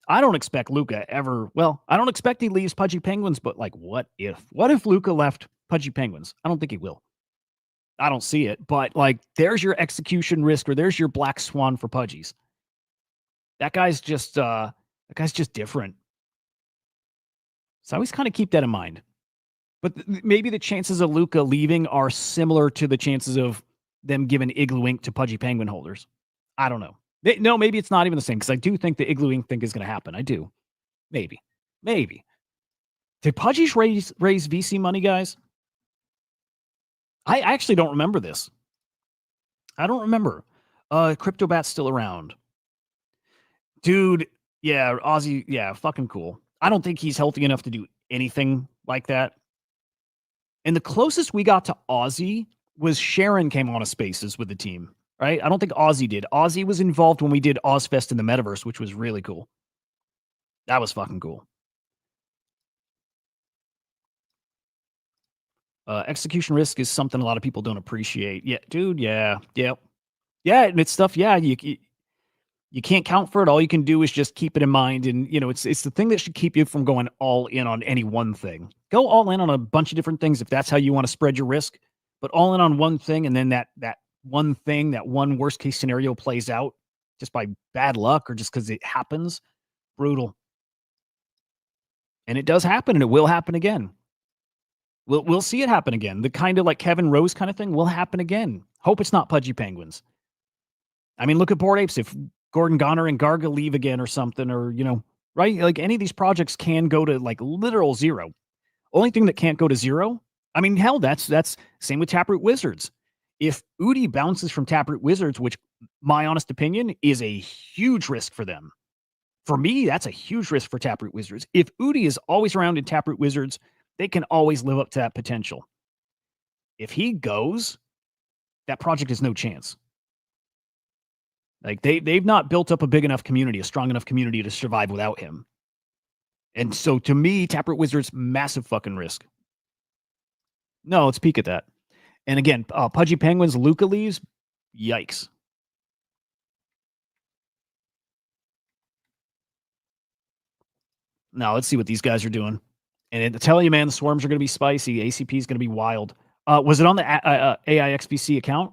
I don't expect Luca ever. Well, I don't expect he leaves Pudgy Penguins, but like, what if? What if Luca left Pudgy Penguins? I don't think he will. I don't see it, but like, there's your execution risk, or there's your black swan for Pudgies. That guy's just different. So I always kind of keep that in mind. But maybe the chances of Luca leaving are similar to the chances of them giving Igloo Ink to Pudgy Penguin holders. I don't know. No, maybe it's not even the same, because I do think the Igloo Ink thing is going to happen. I do. Maybe. Did Pudgies raise VC money, guys? I actually don't remember this. I don't remember. CryptoBat's still around. Dude, yeah, Aussie, yeah, fucking cool. I don't think he's healthy enough to do anything like that. And the closest we got to Aussie was Sharon came on a Spaces with the team, right? I don't think Aussie did. Aussie was involved when we did Ozfest in the Metaverse, which was really cool. That was fucking cool. Execution risk is something a lot of people don't appreciate. Yeah, dude, yeah. And it's stuff, yeah, you can't count for it. All you can do is just keep it in mind. And, it's the thing that should keep you from going all in on any one thing. Go all in on a bunch of different things if that's how you want to spread your risk. But all in on one thing, and then that one thing, that one worst case scenario plays out just by bad luck or just because it happens. Brutal. And it does happen, and it will happen again. We'll see it happen again. The kind of like Kevin Rose kind of thing will happen again. Hope it's not Pudgy Penguins. I mean, look at Bored Apes. If Gordon Goner and Garga leave again or something, or, right? Like, any of these projects can go to like literal zero. Only thing that can't go to zero, I mean, hell, that's same with Taproot Wizards. If Udi bounces from Taproot Wizards, which my honest opinion is a huge risk for them. For me, that's a huge risk for Taproot Wizards. If Udi is always around in Taproot Wizards, they can always live up to that potential. If he goes, that project has no chance. Like they've not built up a big enough community, a strong enough community to survive without him. And so to me, Taproot Wizards, massive fucking risk. No, let's peek at that. And again, Pudgy Penguins, Luca leaves. Yikes. Now let's see what these guys are doing. And I tell you, man, the swarms are going to be spicy. ACP is going to be wild. Was it on the AIXPC account?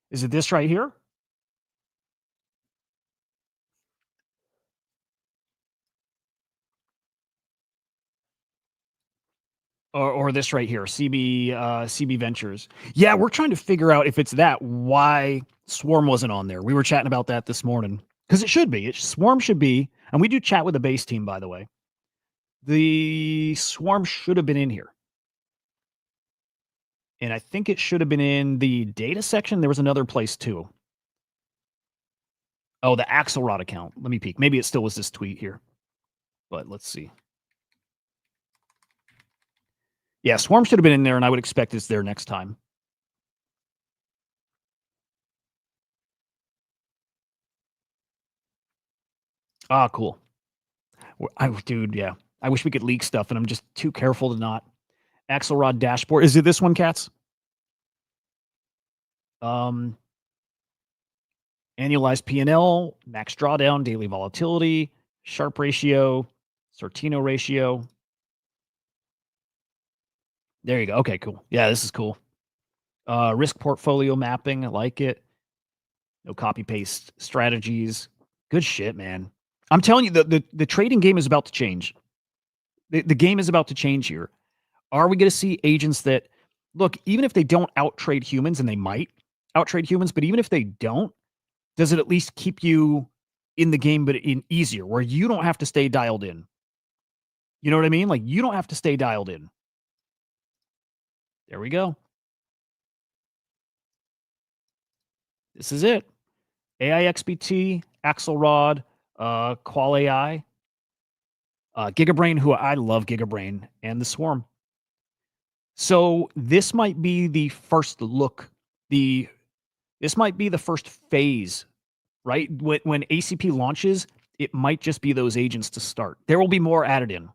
Is it this right here? Or this right here, CB Ventures. Yeah, we're trying to figure out if it's that, why Swarm wasn't on there. We were chatting about that this morning because it should be. Swarm should be, and we do chat with the base team, by the way. The Swarm should have been in here. And I think it should have been in the data section. There was another place too. Oh, the Axelrod account. Let me peek. Maybe it still was this tweet here. But let's see. Yeah, Swarm should have been in there, and I would expect it's there next time. Ah, cool. Dude, yeah. I wish we could leak stuff, and I'm just too careful to not. Axelrod dashboard. Is it this one, Cats? Annualized P&L, max drawdown, daily volatility, Sharpe ratio, Sortino ratio. There you go. Okay, cool. Yeah, this is cool. Risk portfolio mapping. I like it. No copy paste strategies. Good shit, man. I'm telling you, the trading game is about to change. The game is about to change here. Are we going to see agents that, look, even if they don't outtrade humans, and they might outtrade humans, but even if they don't, does it at least keep you in the game, but in easier, where you don't have to stay dialed in? You know what I mean? Like, you don't have to stay dialed in. There we go. This is it. AIXBT, Axelrod, Qual AI, Gigabrain, who I love Gigabrain, and the Swarm. So this might be the first look. This might be the first phase, right? When ACP launches, it might just be those agents to start. There will be more added in.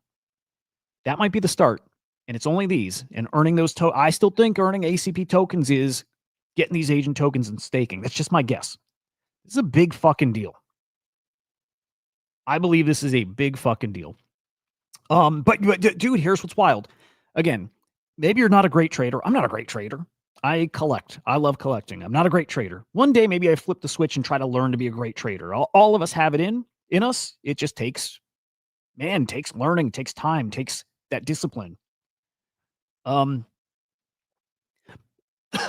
That might be the start, and it's only these. And earning those I still think earning ACP tokens is getting these agent tokens and staking. That's just my guess. This is a big fucking deal. I believe this is a big fucking deal. But dude, here's what's wild. Again, maybe you're not a great trader. I'm not a great trader. I collect. I love collecting. I'm not a great trader. One day, maybe I flip the switch and try to learn to be a great trader. All of us have it in us. It just takes learning, takes time, takes that discipline.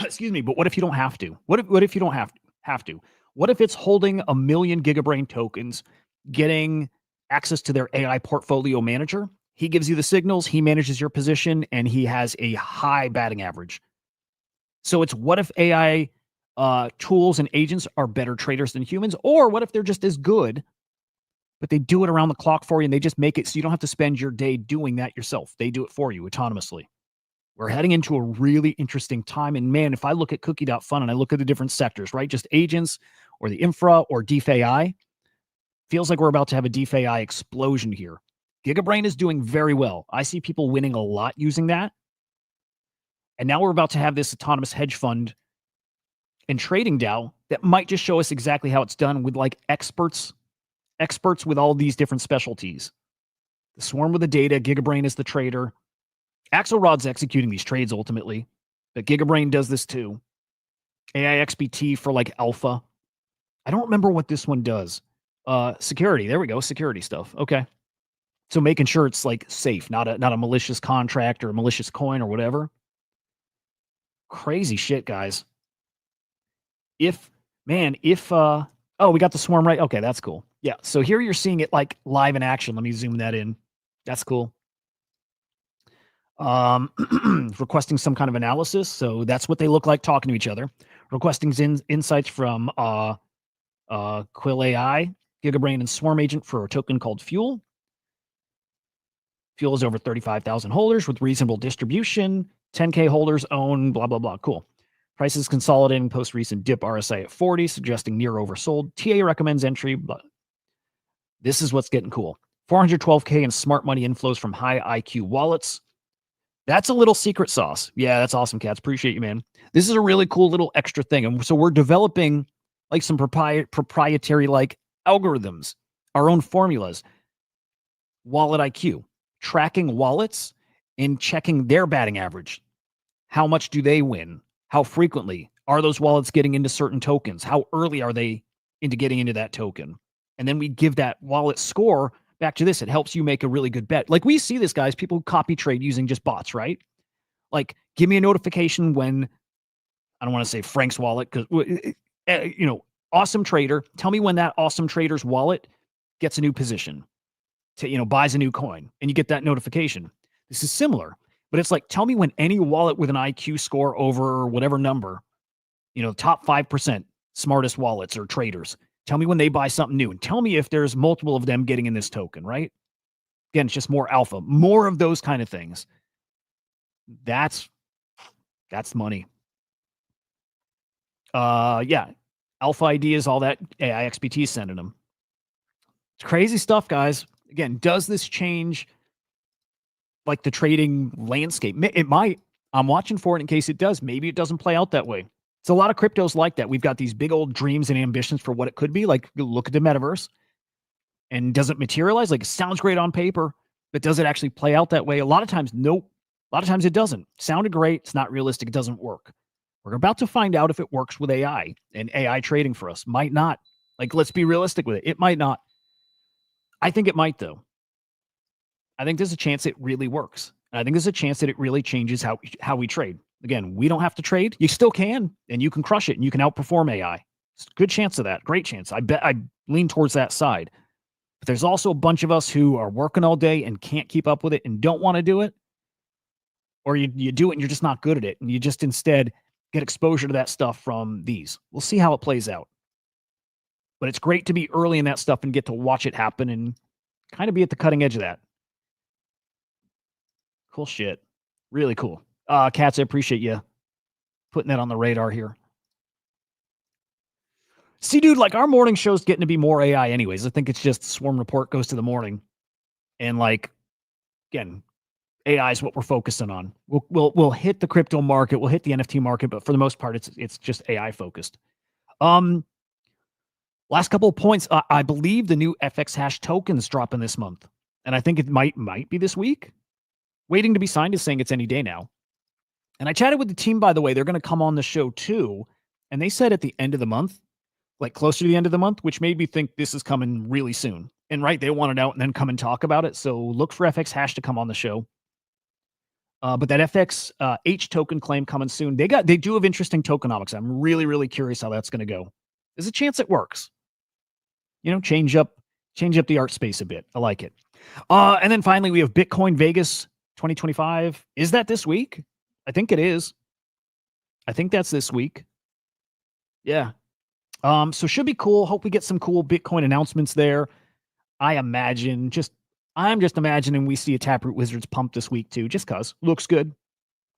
Excuse me, but what if you don't have to? What if you don't have to? What if it's holding 1 million Gigabrain tokens, getting access to their AI portfolio manager? He gives you the signals, he manages your position, and he has a high batting average. So it's, what if AI tools and agents are better traders than humans? Or what if they're just as good, but they do it around the clock for you, and they just make it so you don't have to spend your day doing that yourself. They do it for you autonomously. We're heading into a really interesting time. And man, if I look at Cookie.fun and I look at the different sectors, right? Just agents or the infra or DeFi, feels like we're about to have a DeFi explosion here. Gigabrain is doing very well. I see people winning a lot using that. And now we're about to have this autonomous hedge fund and trading DAO that might just show us exactly how it's done with like experts with all these different specialties. The Swarm with the data, Gigabrain is the trader. Axelrod's executing these trades ultimately, but Gigabrain does this too. AIXBT for like alpha. I don't remember what this one does. Security. There we go. Security stuff. Okay. So making sure it's like safe, not a malicious contract or a malicious coin or whatever. Crazy shit, guys. Oh, we got the Swarm right. Okay, that's cool. Yeah. So here you're seeing it like live in action. Let me zoom that in. That's cool. Requesting some kind of analysis. So that's what they look like talking to each other. Requesting insights from Quill AI, Gigabrain, and Swarm Agent for a token called Fuel. Fuel is over 35,000 holders with reasonable distribution. 10K holders own blah, blah, blah. Cool. Prices consolidating post recent dip, RSI at 40, suggesting near oversold. TA recommends entry, but this is what's getting cool. 412K in smart money inflows from high IQ wallets. That's a little secret sauce. Yeah, that's awesome, Cats. Appreciate you, man. This is a really cool little extra thing. And so we're developing like some proprietary like algorithms, our own formulas. Wallet IQ, tracking wallets and checking their batting average. How much do they win? How frequently are those wallets getting into certain tokens? How early are they into getting into that token? And then we give that wallet score back to this. It helps you make a really good bet. Like we see this, guys, people who copy trade using just bots, right? Like give me a notification when, I don't want to say Frank's wallet, because, awesome trader. Tell me when that awesome trader's wallet gets a new position to, buys a new coin, and you get that notification. This is similar, but it's like, tell me when any wallet with an IQ score over whatever number, top 5% smartest wallets or traders, tell me when they buy something new, and tell me if there's multiple of them getting in this token, right? Again, it's just more alpha, more of those kind of things. That's money. Yeah. Alpha ideas, all that AI XPT sending them. It's crazy stuff, guys. Again, does this change like the trading landscape? It might. I'm watching for it in case it does. Maybe it doesn't play out that way. It's a lot of cryptos like that. We've got these big old dreams and ambitions for what it could be. Like, look at the metaverse. And does it materialize? Like, it sounds great on paper, but does it actually play out that way? A lot of times, nope. A lot of times it doesn't. Sounded great. It's not realistic. It doesn't work. We're about to find out if it works with AI, and AI trading for us. Might not. Like, let's be realistic with it. It might not. I think it might, though. I think there's a chance it really works. And I think there's a chance that it really changes how we trade. Again, we don't have to trade. You still can, and you can crush it, and you can outperform AI. It's a good chance of that. Great chance. I bet I lean towards that side. But there's also a bunch of us who are working all day and can't keep up with it and don't want to do it. Or you do it and you're just not good at it. And you just instead get exposure to that stuff from these. We'll see how it plays out. But it's great to be early in that stuff and get to watch it happen and kind of be at the cutting edge of that. Cool shit. Really cool. Cats, I appreciate you putting that on the radar here. See, dude, like our morning show's getting to be more AI anyways. I think it's just Swarm Report goes to the morning. And like, again, AI is what we're focusing on. We'll hit the crypto market, we'll hit the NFT market, but for the most part, it's just AI focused. Last couple of points. I believe the new FX hash tokens dropping this month, and I think it might be this week. Waiting to be signed is saying it's any day now. And I chatted with the team, by the way. They're going to come on the show too, and they said at the end of the month, like closer to the end of the month, which made me think this is coming really soon. And right, they want it out and then come and talk about it. So look for FX hash to come on the show. But that FX H token claim coming soon. They do have interesting tokenomics. I'm really, really curious how that's going to go. There's a chance it works. Change up the art space a bit. I like it. And then finally, we have Bitcoin Vegas 2025. Is that this week? I think it is. I think that's this week. Yeah. So should be cool. Hope we get some cool Bitcoin announcements there. I'm just imagining we see a Taproot Wizards pump this week too, just cause looks good.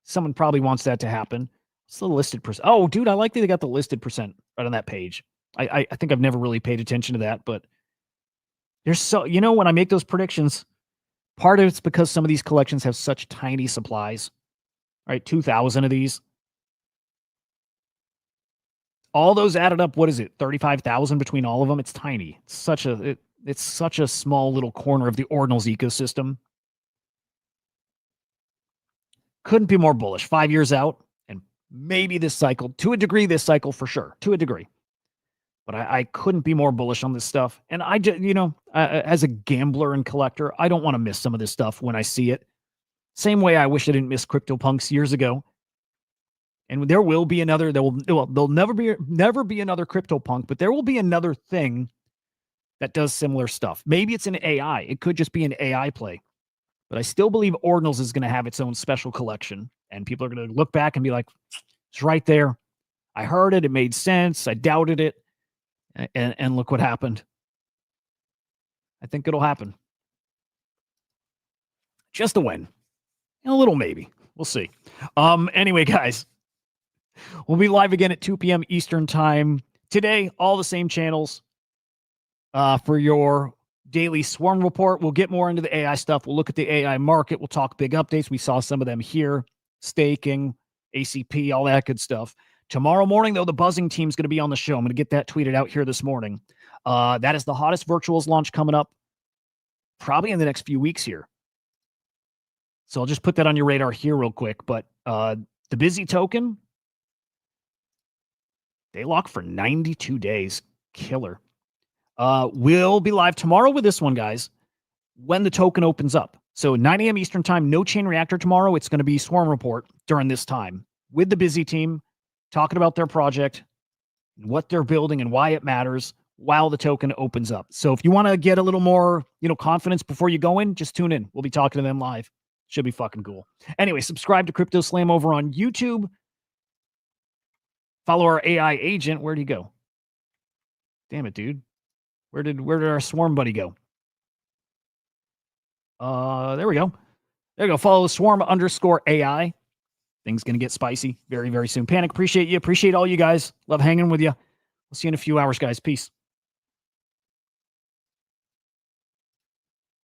Someone probably wants that to happen. It's the listed percent. Oh, dude, I like that they got the listed percent right on that page. I think I've never really paid attention to that, but there's when I make those predictions, part of it's because some of these collections have such tiny supplies, right? 2,000 of these. All those added up, what is it? 35,000 between all of them. It's tiny. It's such a small little corner of the ordinals ecosystem. Couldn't be more bullish. 5 years out, and maybe this cycle, to a degree, this cycle for sure, to a degree. But I couldn't be more bullish on this stuff. And I just, as a gambler and collector, I don't want to miss some of this stuff when I see it. Same way I wish I didn't miss CryptoPunks years ago. And there will be another. There'll never be another CryptoPunk, but there will be another thing that does similar stuff. Maybe it's an AI. It could just be an AI play. But I still believe Ordinals is going to have its own special collection. And people are going to look back and be like, it's right there. I heard it. It made sense. I doubted it. And look what happened. I think it'll happen. Just a win. A little maybe. We'll see. Anyway, guys. We'll be live again at 2 p.m. Eastern time today. All the same channels for your daily Swarm report. We'll get more into the AI stuff. We'll look at the AI market. We'll talk big updates. We saw some of them here, staking, ACP, all that good stuff. Tomorrow morning, though, the buzzing team's going to be on the show. I'm going to get that tweeted out here this morning. That is the hottest virtuals launch coming up probably in the next few weeks here. So I'll just put that on your radar here real quick. But the Busy token, they lock for 92 days. Killer. We'll be live tomorrow with this one, guys, when the token opens up. So 9 a.m. Eastern time, no chain reactor tomorrow. It's going to be Swarm Report during this time with the Busy team, talking about their project, what they're building, and why it matters while the token opens up. So if you want to get a little more, confidence before you go in, just tune in. We'll be talking to them live. Should be fucking cool. Anyway, subscribe to Crypto Slam over on YouTube. Follow our AI agent. Where'd he go? Damn it, dude. Where did our Swarm buddy go? There we go. There you go. Follow Swarm_AI. Things going to get spicy very, very soon. Panic, appreciate you. Appreciate all you guys. Love hanging with you. We'll see you in a few hours, guys. Peace.